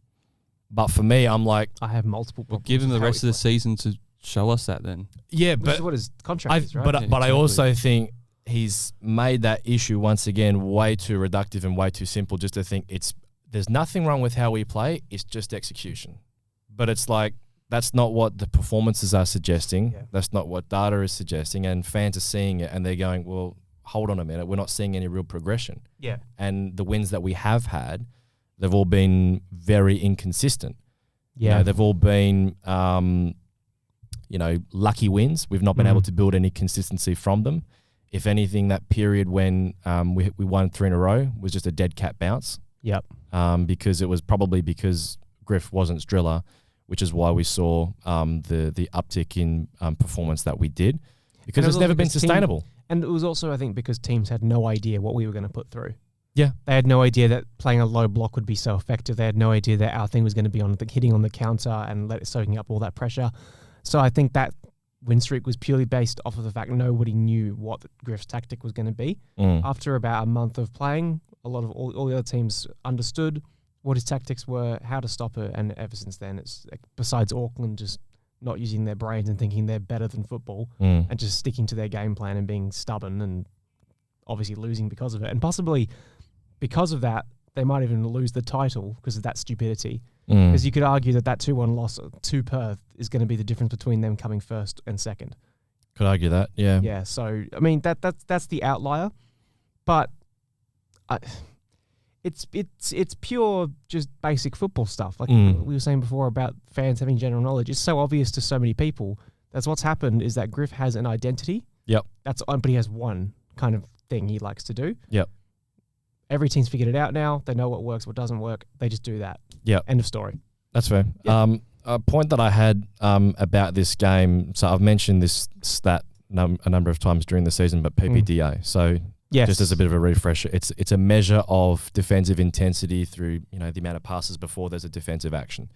But for me, I'm like, I have multiple Well, problems give him with the how rest we of the play. season to show us that then. yeah, Which but is what his contract is, right? but Yeah, I exactly. also think he's made that issue once again way too reductive and way too simple. Just to think there's nothing wrong with how we play. It's just execution. But it's like that's not what the performances are suggesting. Yeah. That's not what data is suggesting, and fans are seeing it and they're going, well, hold on a minute, we're not seeing any real progression. Yeah. And the wins that we have had, they've all been very inconsistent. Yeah. You know, they've all been, lucky wins. We've not been able to build any consistency from them. If anything, that period when we won 3 in a row was just a dead cat bounce. Yep. Because it was probably because Griff wasn't Driller, which is why we saw the uptick in performance that we did, because And it it's was never also been because sustainable. And it was also, I think, because teams had no idea what we were going to put through. Yeah. They had no idea that playing a low block would be so effective. They had no idea that our thing was going to be on hitting on the counter and soaking up all that pressure. So I think that win streak was purely based off of the fact nobody knew what Griff's tactic was going to be. After about a month of playing, all the other teams understood what his tactics were, how to stop it, and ever since then, it's like, besides Auckland just not using their brains and thinking they're better than football and just sticking to their game plan and being stubborn and obviously losing because of it. And possibly because of that, they might even lose the title because of that stupidity. Because you could argue that 2-1 loss to Perth is going to be the difference between them coming first and second. Could argue that, yeah. Yeah, so, I mean, that's the outlier. But it's pure just basic football stuff. Like we were saying before about fans having general knowledge. It's so obvious to so many people. That's what's happened is that Griff has an identity. Yep. But he has one kind of thing he likes to do. Yep. Every team's figured it out now. They know what works, what doesn't work. They just do that. Yep. End of story. That's fair. Yep. A point that I had about this game, so I've mentioned this stat a number of times during the season, but PPDA. So yes. just as a bit of a refresher, it's a measure of defensive intensity through the amount of passes before there's a defensive action.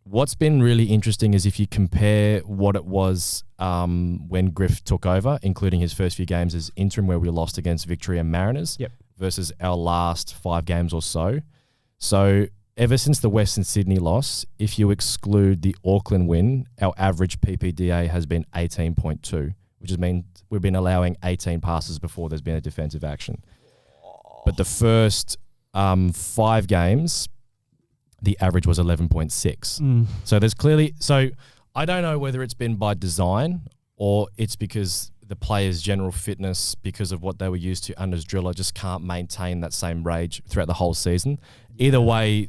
What's been really interesting is if you compare what it was when Griff took over, including his first few games as interim where we lost against Victoria Mariners, Yep. versus our last 5 games or so. So ever since the Western Sydney loss, if you exclude the Auckland win, our average PPDA has been 18.2, which means we've been allowing 18 passes before there's been a defensive action. But the first 5 games, the average was 11.6. So there's clearly... So I don't know whether it's been by design or it's because the players' general fitness, because of what they were used to under Driller, just can't maintain that same rage throughout the whole season. Either way,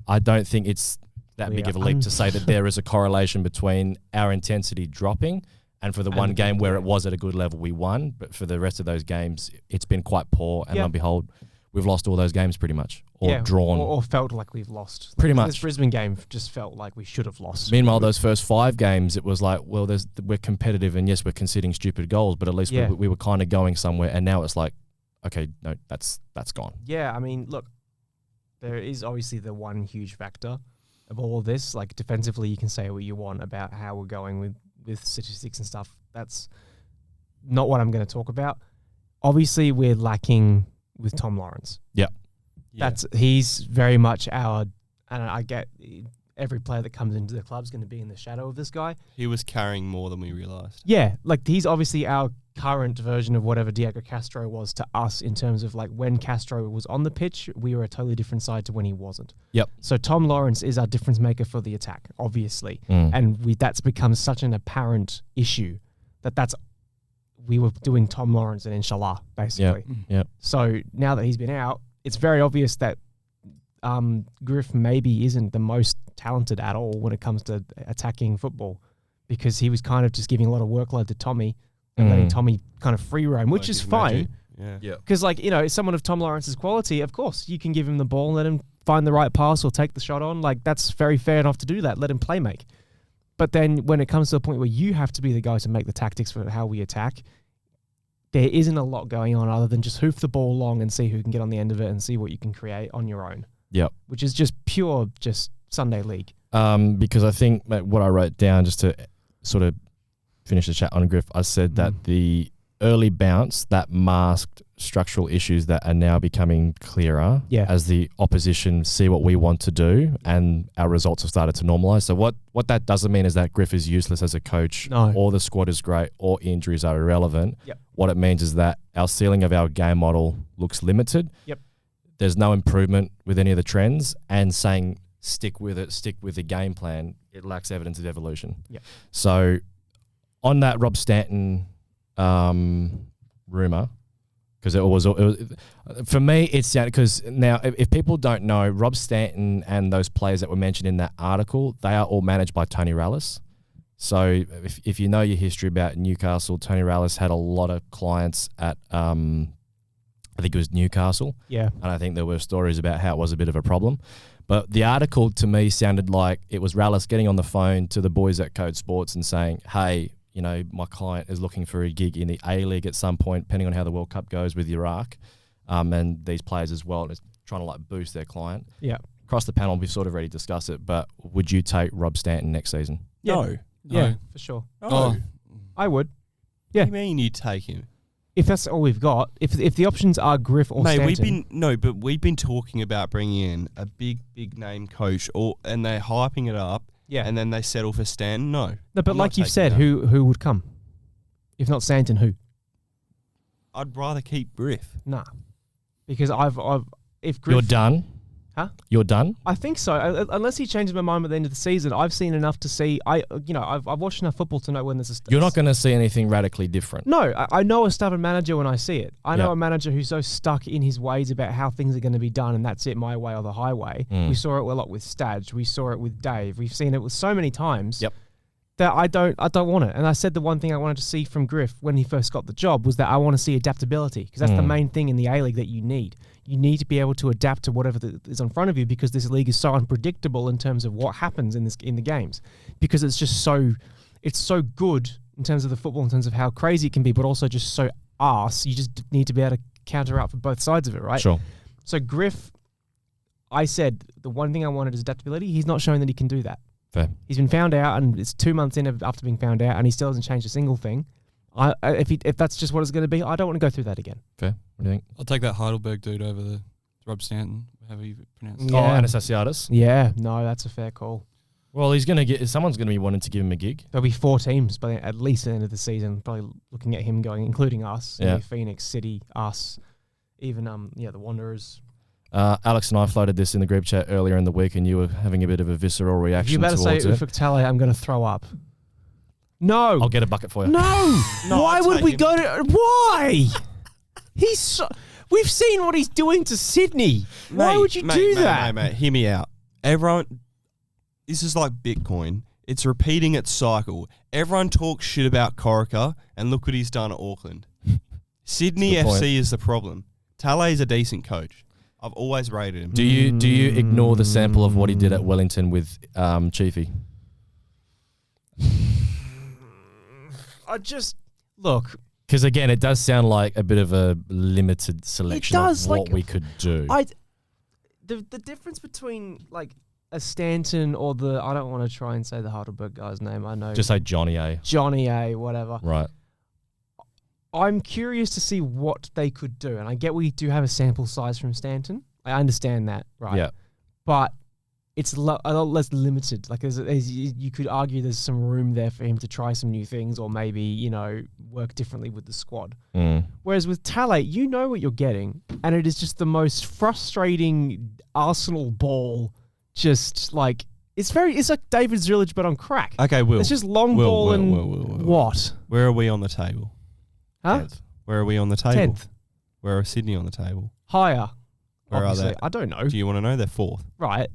I don't think it's that big of a leap to say that there is a correlation between our intensity dropping and for the one game where it was at a good level, we won. But for the rest of those games, it's been quite poor. And lo and behold, we've lost all those games pretty much, or drawn. Or felt like we've lost. Pretty much. This Brisbane game just felt like we should have lost. Meanwhile, those first 5 games, it was like, well, we're competitive and yes, we're conceding stupid goals, but at least we were kind of going somewhere. And now it's like, okay, no, that's gone. Yeah, I mean, look, there is obviously the one huge factor of all of this. Like defensively, you can say what you want about how we're going with statistics and stuff. That's not what I'm going to talk about. Obviously, we're lacking with Tom Lawrence. Yep. Yeah. He's very much and I get every player that comes into the club is going to be in the shadow of this guy. He was carrying more than we realised. Yeah, like he's obviously our current version of whatever Diego Castro was to us in terms of like when Castro was on the pitch, we were a totally different side to when he wasn't. Yep. So Tom Lawrence is our difference maker for the attack, obviously. And that's become such an apparent issue that we were doing Tom Lawrence and Inshallah, basically. Yep. So now that he's been out, it's very obvious that Griff maybe isn't the most talented at all when it comes to attacking football, because he was kind of just giving a lot of workload to Tommy and letting Tommy kind of free roam, which is fine. Yeah. Because, like, you know, someone of Tom Lawrence's quality, of course, you can give him the ball and let him find the right pass or take the shot on. Like, that's very fair enough to do that. Let him play make. But then when it comes to the point where you have to be the guy to make the tactics for how we attack, there isn't a lot going on other than just hoof the ball long and see who can get on the end of it and see what you can create on your own. Yep. Which is just pure, just Sunday league. Because I think what I wrote down, just to sort of finish the chat on Griff, I said that the early bounce that masked structural issues that are now becoming clearer as the opposition see what we want to do and our results have started to normalise. So what that doesn't mean is that Griff is useless as a coach or the squad is great or injuries are irrelevant. Yep. What it means is that our ceiling of our game model looks limited. Yep. There's no improvement with any of the trends, and saying stick with it, stick with the game plan, it lacks evidence of evolution. Yep. So on that Rob Stanton rumour, because it was for me, it's because now if people don't know, Rob Stanton and those players that were mentioned in that article, they are all managed by Tony Rallis. So if you know your history about Newcastle, Tony Rallis had a lot of clients at I think it was Newcastle. Yeah. And I think there were stories about how it was a bit of a problem. But the article to me sounded like it was Rallis getting on the phone to the boys at Code Sports and saying, hey, you know, my client is looking for a gig in the A-League at some point, depending on how the World Cup goes with Iraq, and these players as well, is trying to like boost their client. Yeah. Across the panel, we've sort of already discussed it, but would you take Rob Stanton next season? No. Yeah, for sure. No. I would. What do you mean you take him? If that's all we've got, if the options are Griff or Stanton. we've been talking about bringing in a big name coach, and they're hyping it up. Yeah. And then they settle for Stanton. No, but I'm like not you've taking said, that. who would come? If not Stanton, who? I'd rather keep Griff. Nah, because if Griff, You're done? Huh? You're done? I think so. Unless he changes my mind at the end of the season, I've seen enough to see. I've watched enough football to know when there's a. You're not going to see anything radically different. No, I know a stubborn manager when I see it. I know Yep. a manager who's so stuck in his ways about how things are going to be done, and that's it, my way or the highway. We saw it a lot with Stadge. We saw it with Dave. We've seen it with so many times. Yep. That I don't want it. And I said the one thing I wanted to see from Griff when he first got the job was that I want to see adaptability, because that's the main thing in the A-League that you need. You need to be able to adapt to whatever is in front of you, because this league is so unpredictable in terms of what happens in the games, because it's just so good in terms of the football, in terms of how crazy it can be, but also just so arse. You just need to be able to counter out for both sides of it, right? Sure. So Griff, I said the one thing I wanted is adaptability. He's not showing that he can do that. Fair. He's been found out, and it's 2 months in after being found out, and he still hasn't changed a single thing. If that's just what it's going to be, I don't want to go through that again. Fair. What do you think? I'll take that Heidelberg dude over the Rob Stanton, however you pronounce it. Oh, Yeah. Anastasiadis? Yeah, no, that's a fair call. Well, someone's going to be wanting to give him a gig. There'll be 4 teams by at least the end of the season, probably looking at him going, including us, Yeah. Phoenix, City, us, even the Wanderers. Alex and I floated this in the group chat earlier in the week, and you were having a bit of a visceral If reaction you better say towards it. Ufuk Talay, I'm going to throw up. No. I'll get a bucket for you. No. Why I'd would take we him. go to... Why? We've seen what he's doing to Sydney. Why would you do that? Mate, hear me out. Everyone, this is like Bitcoin. It's repeating its cycle. Everyone talks shit about Corica, and look what he's done at Auckland. Sydney That's a good FC point. is the problem. Talay is a decent coach. I've always rated him. Do you ignore the sample of what he did at Wellington with Chiefy? I just... Look, Because again, it does sound like a bit of a limited selection does, of what like, we could do. the difference between, like, a Stanton or I don't want to try and say the Heidelberg guy's name. I know. Just say Johnny A. Johnny A, whatever. Right. I'm curious to see what they could do. And I get we do have a sample size from Stanton. I understand that, right? Yeah. But it's a lot less limited. Like, you could argue there's some room there for him to try some new things, or maybe, work differently with the squad. Whereas with Talay, you know what you're getting, and it is just the most frustrating Arsenal ball. Just like it's like David Zillage, but on crack. Okay, Will. It's just long ball and what? Where are we on the table? Huh? 10th. Where are we on the table? 10th. Where are Sydney on the table? Higher. Where obviously. are they? I don't know. Do you want to know? They're 4th. Right.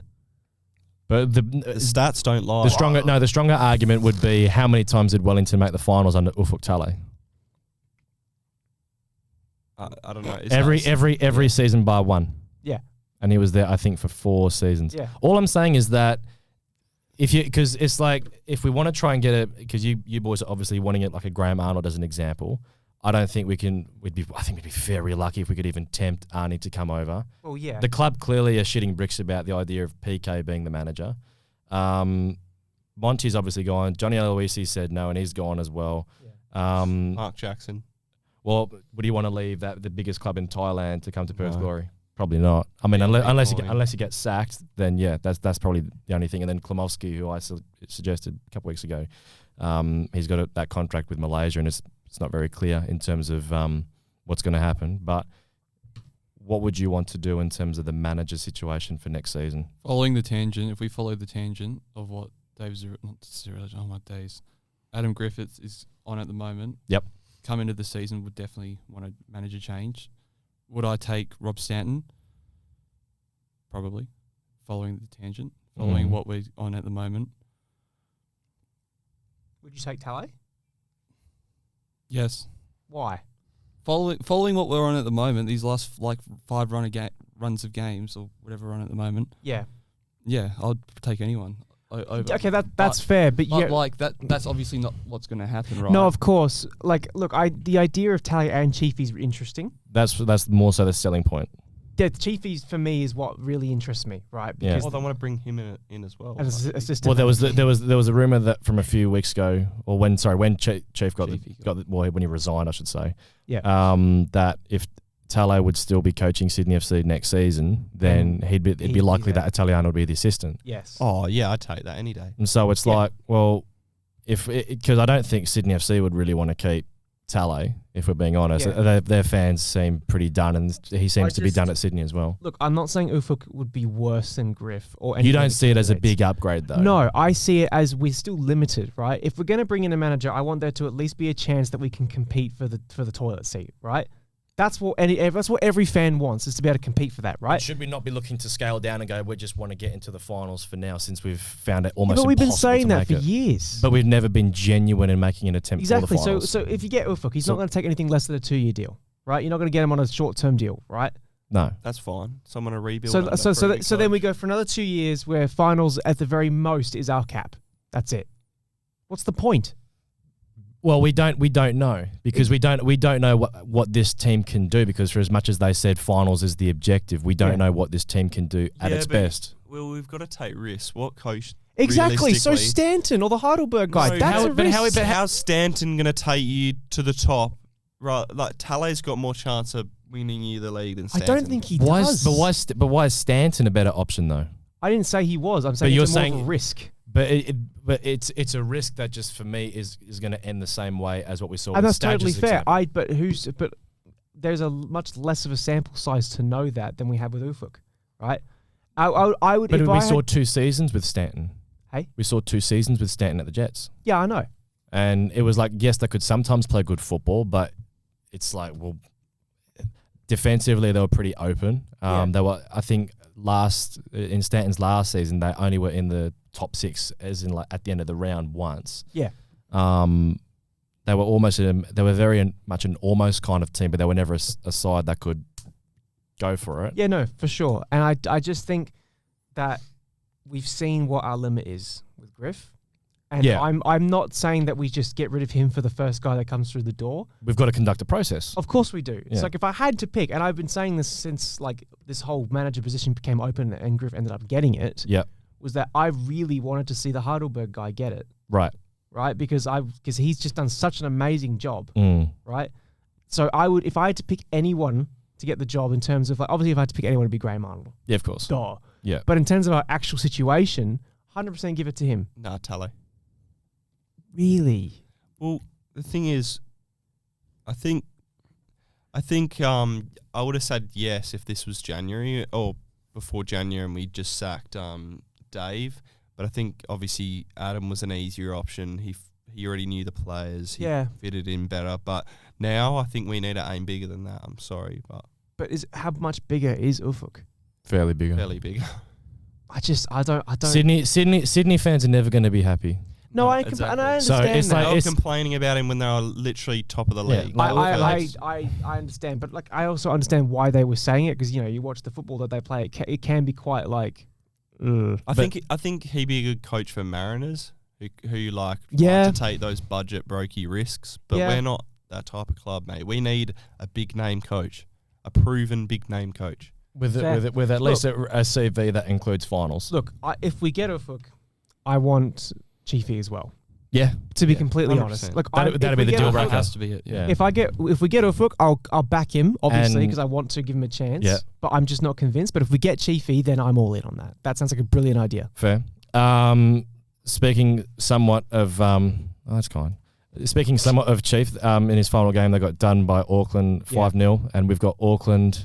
But The stats don't lie. the stronger argument would be how many times did Wellington make the finals under Ufuk Talay? I don't know. Every season by one. Yeah. And he was there, I think, for 4 seasons. Yeah. All I'm saying is that because it's like, if we want to try and get it, because you boys are obviously wanting it like a Graham Arnold as an example. I don't think I think we'd be very lucky if we could even tempt Arnie to come over. Well, yeah. The club clearly are shitting bricks about the idea of PK being the manager. Monty's obviously gone. Johnny Aloisi said no, and he's gone as well. Yeah. Mark Jackson. Well, would you want to leave the biggest club in Thailand to come to Perth Glory? Probably not. I mean, unless you get sacked, then yeah, that's probably the only thing. And then Klimovsky, who I suggested a couple weeks ago, he's got that contract with Malaysia, and it's not very clear in terms of what's going to happen. But what would you want to do in terms of the manager situation for next season? Following the tangent, if we follow the tangent of what Adam Griffiths is on at the moment. Yep. Come into the season, would definitely want a manager change. Would I take Rob Stanton? Probably. Following the tangent. Following what we're on at the moment. Would you take Tally? Yes. Why? Following what we're on at the moment, these last 5 runs of games or whatever we're on at the moment. Yeah. Yeah, I'd take anyone. Over. Okay, that's fair, but that's obviously not what's going to happen, right? No, of course. Like, look, the idea of Tally and Chiefy's interesting. That's more so the selling point. Yeah, Chiefy's for me is what really interests me, right? Because they want to bring him in as well. As assistant. Well, there was a rumor that from a few weeks ago, or when Chief got when he resigned, I should say. Yeah. That if Talo would still be coaching Sydney FC next season, then it'd be likely that Italiano would be the assistant. Yes. Oh yeah, I'd take that any day. And so it's like, well, because I don't think Sydney FC would really want to keep Talo, if we're being honest. Yeah. Their fans seem pretty done, and he seems to be done at Sydney as well. Look, I'm not saying Ufuk would be worse than Griff or anything. You don't see it as a big upgrade, though. No, I see it as we're still limited, right? If we're going to bring in a manager, I want there to at least be a chance that we can compete for the toilet seat, right? That's what every fan wants, is to be able to compete for that, right? Should we not be looking to scale down and go, we just want to get into the finals for now, since we've found it almost but we've been impossible saying to that make for it. years. But we've never been genuine in making an attempt for the finals. So if you get Ufuk, he's not going to take anything less than a 2-year deal, right? You're not going to get him on a short-term deal, right? No. That's fine. Someone to rebuild. So then we go for another 2 years where finals at the very most is our cap. That's it. What's the point? Well, we don't know, because we don't know what this team can do, because for as much as they said finals is the objective, we don't know what this team can do at its best. Well, we've got to take risks. What coach? Exactly. So Stanton or the Heidelberg guy, that's a risk. How's Stanton going to take you to the top? Right, like Tale's got more chance of winning you the league than Stanton. I don't think he does. But why is Stanton a better option though? I didn't say he was. I'm saying it's more of a risk. But it's a risk that just for me is going to end the same way as what we saw. And with that's totally fair. Example. But there's a much less of a sample size to know that than we have with Ufuk, right? I would. But we saw 2 seasons with Stanton. Hey, we saw 2 seasons with Stanton at the Jets. Yeah, I know. And it was like, yes, they could sometimes play good football, but it's like, well, defensively they were pretty open. They were, I think, in Stanton's last season, they only were in the top 6, as in like at the end of the round once. Yeah. They were very much an almost kind of team, but they were never a side that could go for it. Yeah, no, for sure. And I just think that we've seen what our limit is with Griff. And I'm not saying that we just get rid of him for the first guy that comes through the door. We've got to conduct a process. Of course we do. Yeah. It's like if I had to pick, and I've been saying this since like this whole manager position became open and Griff ended up getting it, was that I really wanted to see the Heidelberg guy get it. Right. Right? Because he's just done such an amazing job. Right? So if I had to pick anyone to get the job in terms of, like, obviously if I had to pick anyone, it'd be Graham Arnold. Yeah, of course. Duh. Yeah. But in terms of our actual situation, 100% give it to him. Nah, Talo. Really? Well, the thing is, I think I would have said yes if this was January or before January and we just sacked Dave. But I think obviously Adam was an easier option. He already knew the players. He fitted in better. But now I think we need to aim bigger than that. I'm sorry, but how much bigger is Ufuk? Fairly bigger. Fairly bigger. I don't. Sydney fans are never going to be happy. No, I exactly. and I So understand it's that. like- They were complaining about him when they were literally top of the Yeah, league. like- I understand, but like I also understand why they were saying it, because you watch the football that they play, it can be quite like. I think he'd be a good coach for Mariners who like Yeah. to take those budget brokey risks, but Yeah. we're not that type of club, mate. We need a big name coach, a proven big name coach. with Fair. with at least a CV that includes finals. Look, if we get Ufuk, I want Chiefy as well. Yeah, To be Yeah, completely 100%. honest, like That'd if be we the get deal Ufuk- breaker. Has to be it. Yeah. yeah. If we get Ufuk, I'll back him obviously And- because I want to give him a chance. Yeah. But I'm just not convinced. But if we get Chiefy, then I'm all in on that. That sounds like a brilliant idea. Fair. Speaking somewhat of that's kind. Speaking somewhat of Chief, in his final game, they got done by Auckland 5-0, and we've got Auckland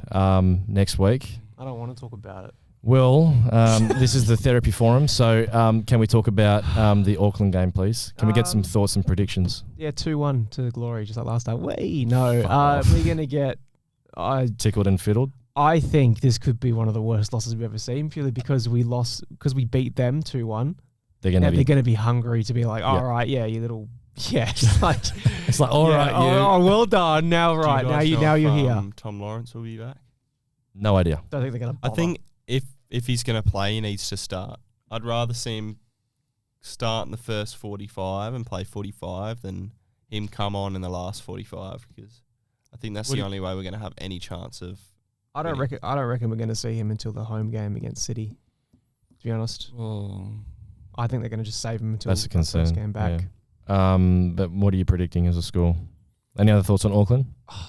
next week. I don't want to talk about it. Will, this is the therapy forum, so can we talk about the Auckland game, please? Can we get some thoughts and predictions? Yeah, 2-1 to Glory, just like last time. No, Fuck off. we're gonna get. Tickled and fiddled? I think this could be one of the worst losses we've ever seen, purely because we beat them 2-1. They're going to They're be... going to be hungry to be like, all right, yeah, you little, yeah, it's like, It's like, all right, you... oh, well done. Now, Do right, guys know now if, you're here. Tom Lawrence will be back. No idea. Don't think they're going to. I think if he's going to play, he needs to start. I'd rather see him start in the first 45 and play 45 than him come on in the last 45, because I think that's the only way we're going to have any chance of. I don't reckon we're going to see him until the home game against City. To be honest, I think they're going to just save him until That's a concern. first game back. Yeah. But what are you predicting as a score? Any other thoughts on Auckland?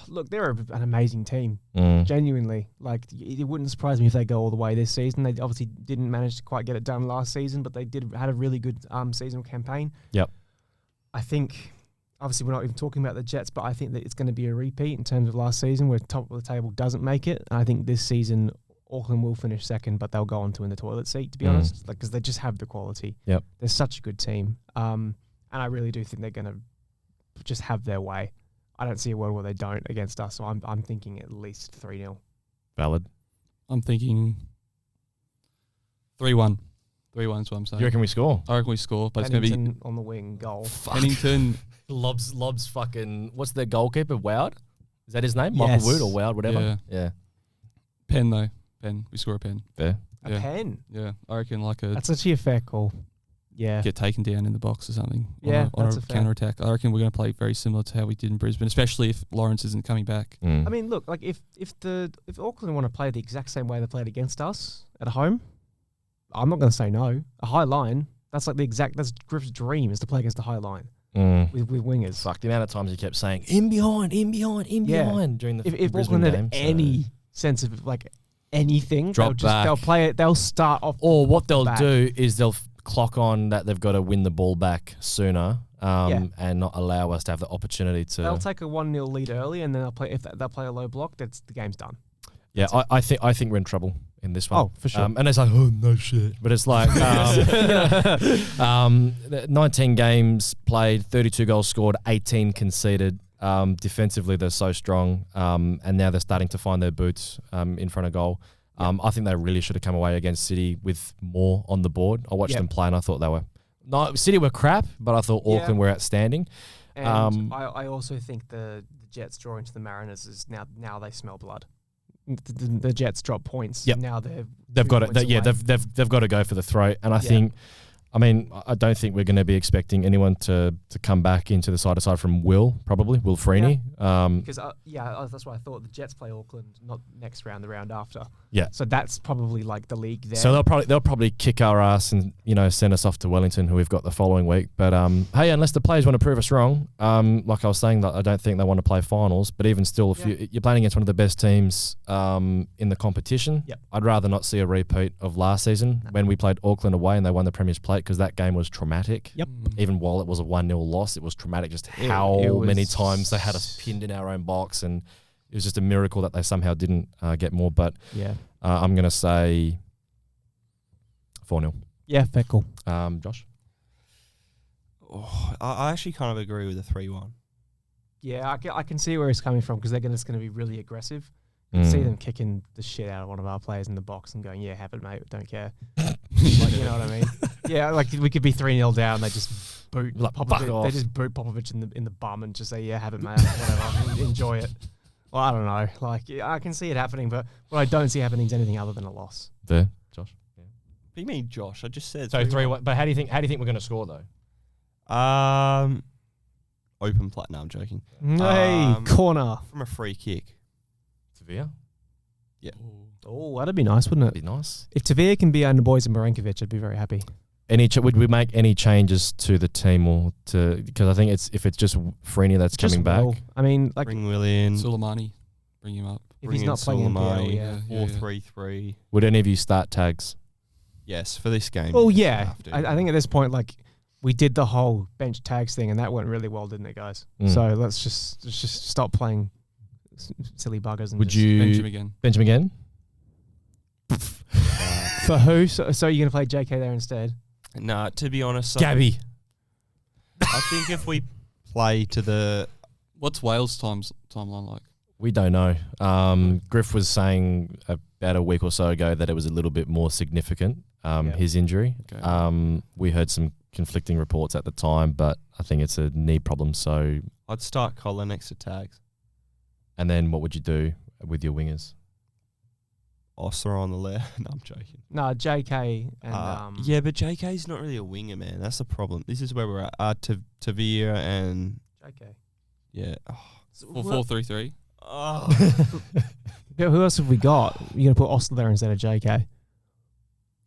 Look, they're an amazing team. Mm. Genuinely, like it wouldn't surprise me if they go all the way this season. They obviously didn't manage to quite get it done last season, but they had a really good seasonal campaign. Yep. I think obviously we're not even talking about the Jets, but I think that it's going to be a repeat in terms of last season where top of the table doesn't make it. And I think this season Auckland will finish second, but they'll go on to win the toilet seat, to be honest, like because they just have the quality. Yep. They're such a good team, and I really do think they're going to just have their way. I don't see a world where they don't against us, so I'm thinking at least 3-0. Valid. I'm thinking 3-1. 3-1 is what I'm saying. You reckon we score? I reckon we score, but it's going to be Pennington on the wing goal. Pennington. Lobs fucking... What's their goalkeeper? Woud? Is that his name? Yes. Michael Wood or Woud, whatever? Yeah. Pen, though. Pen. We score a pen. Fair. A Yeah. pen. Yeah. I reckon like a That's actually a fair call. Yeah. get taken down in the box or something. Yeah, on that's a a fair. counter attack. I reckon we're going to play very similar to how we did in Brisbane, especially if Lawrence isn't coming back. Mm. I mean, look, like if Auckland want to play the exact same way they played against us at home, I'm not going to say no. A high line, that's Griff's dream, is to play against a high line with wingers. Fuck, the amount of times he kept saying, in behind during the If Brisbane Auckland game. had any sense of like anything, Drop back. they'll play it. They'll start off. Or what they'll back. do is they'll clock on that they've got to win the ball back sooner and not allow us to have the opportunity to... They'll take a 1-0 lead early, and then they'll play. If they'll play a low block, the game's done. Yeah, I think we're in trouble in this one. Oh, for sure. And it's like, oh, no shit. But it's like 19 games played, 32 goals scored, 18 conceded. Defensively, they're so strong. And now they're starting to find their boots in front of goal. I think they really should have come away against City with more on the board. I watched them play and I thought they were... No, City were crap, but I thought Auckland were outstanding. And I also think the Jets drawing to the Mariners is now they smell blood. The Jets drop points. Yep. Now They've got it. Yeah, They've got to go for the throat. And I think... I mean, I don't think we're going to be expecting anyone to come back into the side aside from Will Freeney. Because that's why I thought the Jets play Auckland not next round, the round after. Yeah. So that's probably like the league there. So they'll probably kick our ass and send us off to Wellington, who we've got the following week. But hey, unless the players want to prove us wrong, like I was saying, that I don't think they want to play finals. But even still, if you're playing against one of the best teams in the competition, I'd rather not see a repeat of last season when we played Auckland away and they won the Premier's Plate, because that game was traumatic. Yep. Even while it was a 1-0 loss, it was traumatic. Just how many times they had us pinned in our own box, and it was just a miracle that they somehow didn't get more. But I'm going to say 4-0. Yeah, fair call. Josh? Oh, I actually kind of agree with the 3-1. Yeah, I can see where he's coming from, because they're going to be really aggressive. You can see them kicking the shit out of one of our players in the box and going, yeah, have it, mate, don't care. Like, you know what I mean? Yeah, like we could be 3-0 down. They just just boot Like, fuck Popovich. off. They just boot Popovich in the bum and just say, "Yeah, have it, mate. Whatever, enjoy it." Well, I don't know. Like, I can see it happening, but what I don't see happening is anything other than a loss. There, Josh. What do you mean, Josh? I just said So 3-1. But how do you think we're going to score though? Open play. No, I'm joking. Hey, corner. From a free kick. Sevilla. Yeah. Oh, that'd be nice, wouldn't That'd it? be nice. If Tavia can be under boys and Barankovic, I'd be very happy. Would we make any changes to the team or to, because I think if it's just Freeney that's Just coming back. Will. I mean, like, Bring Will in. Soleimani, bring him up. if he's not playing NPL, yeah. 4-3-3. Would any of you start tags? Yes, for this game. Well, yes, you yeah. have to. I think at this point, like, we did the whole bench tags thing, and that went really well, didn't it, guys? Mm. So let's just stop playing silly buggers. And Would just you Bench him again. bench him again? for who? So you're gonna play JK there instead? Nah, to be honest, Gabby. I think if we play to the What's Wales' timeline like? We don't know. Griff was saying about a week or so ago that it was a little bit more significant, his injury. Okay. We heard some conflicting reports at the time, but I think it's a knee problem. So, I'd start Collar next to Tags. and then what would you do with your wingers? Osler on the left. No, I'm joking. No, JK and Yeah, but JK's not really a winger, man. That's the problem. This is where we're at. Tavia and JK. yeah. 4-4-3-3. Yeah, who else have we got? You're gonna put Osler there instead of JK?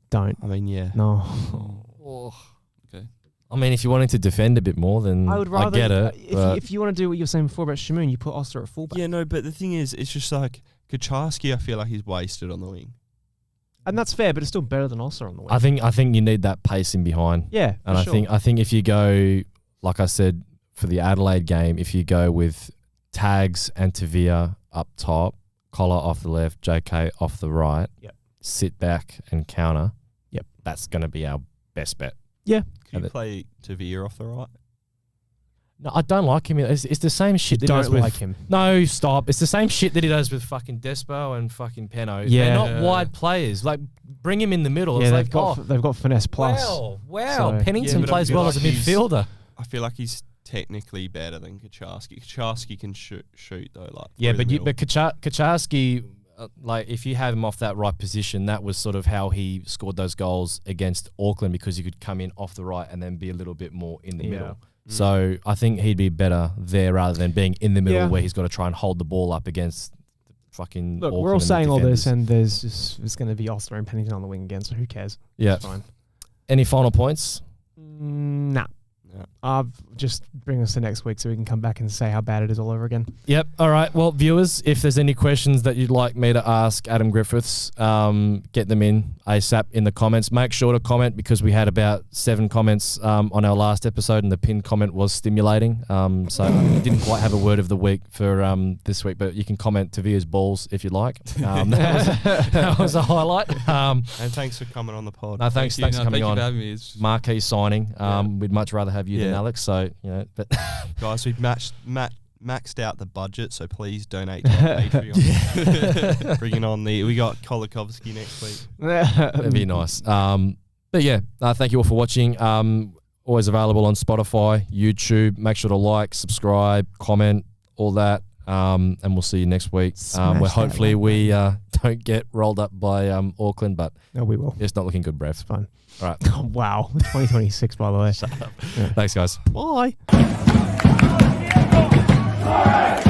Don't. I mean, yeah. No. Okay. I mean, if you wanted to defend a bit more, then I would rather. get it. If you want to do what you were saying before about Shamoon, you put Osler at fullback. Yeah, no, but the thing is, it's just like Kaczarski, I feel like he's wasted on the wing. And that's fair, but it's still better than Osler on the wing. I think you need that pace in behind. Yeah, And I think if you go, like I said, for the Adelaide game, if you go with Tags and Tavia up top, Collar off the left, JK off the right, sit back and counter, that's going to be our best bet. Yeah. Could you play Tavia off the right? No, I don't like him. It's the same shit that he does Don't with... like him. No, stop. It's the same shit that he does with fucking Despo and fucking Peno. Yeah. They're not wide players. Like, bring him in the middle. Yeah, It's they've got finesse plus. Wow. So- Pennington Yeah, but I plays feel well like as a midfielder. I feel like he's technically better than Kaczarski. Kaczarski can shoot though. Like Yeah, through the but middle. Kaczarski, like if you have him off that right position, that was sort of how he scored those goals against Auckland, because he could come in off the right and then be a little bit more in the middle. So I think he'd be better there rather than being in the middle where he's got to try and hold the ball up against fucking Look, Auckland we're all and the saying all this, defenders. and it's going to be Osler and Pennington on the wing again, so who cares? Yeah. It's fine. Any final points? Nah. Yeah. Just bring us to next week so we can come back and say how bad it is all over again. Yep. All right. Well, viewers, if there's any questions that you'd like me to ask Adam Griffiths, get them in ASAP in the comments. Make sure to comment, because we had about 7 comments on our last episode, and the pinned comment was stimulating. So we didn't quite have a word of the week for this week, but you can comment Tavia's balls if you like. That was a highlight. And thanks for coming on the pod. No, thanks for coming Thank you on. for having me. It's just- Marquee signing. We'd much rather have you than Yeah. Alex. So but Guys, we've maxed out the budget, so please donate to our Patreon. Bringing on we got Kolikovsky next week. that'd be nice. But yeah, thank you all for watching. Always available on Spotify, YouTube. Make sure to like, subscribe, comment, all that. And we'll see you next week. Where Smash hopefully that we don't get rolled up by Auckland, but No, we will. it's not looking good, Brev. It's fine. All right. Oh, wow. 2026, by the way. Thanks, guys. Bye. All right.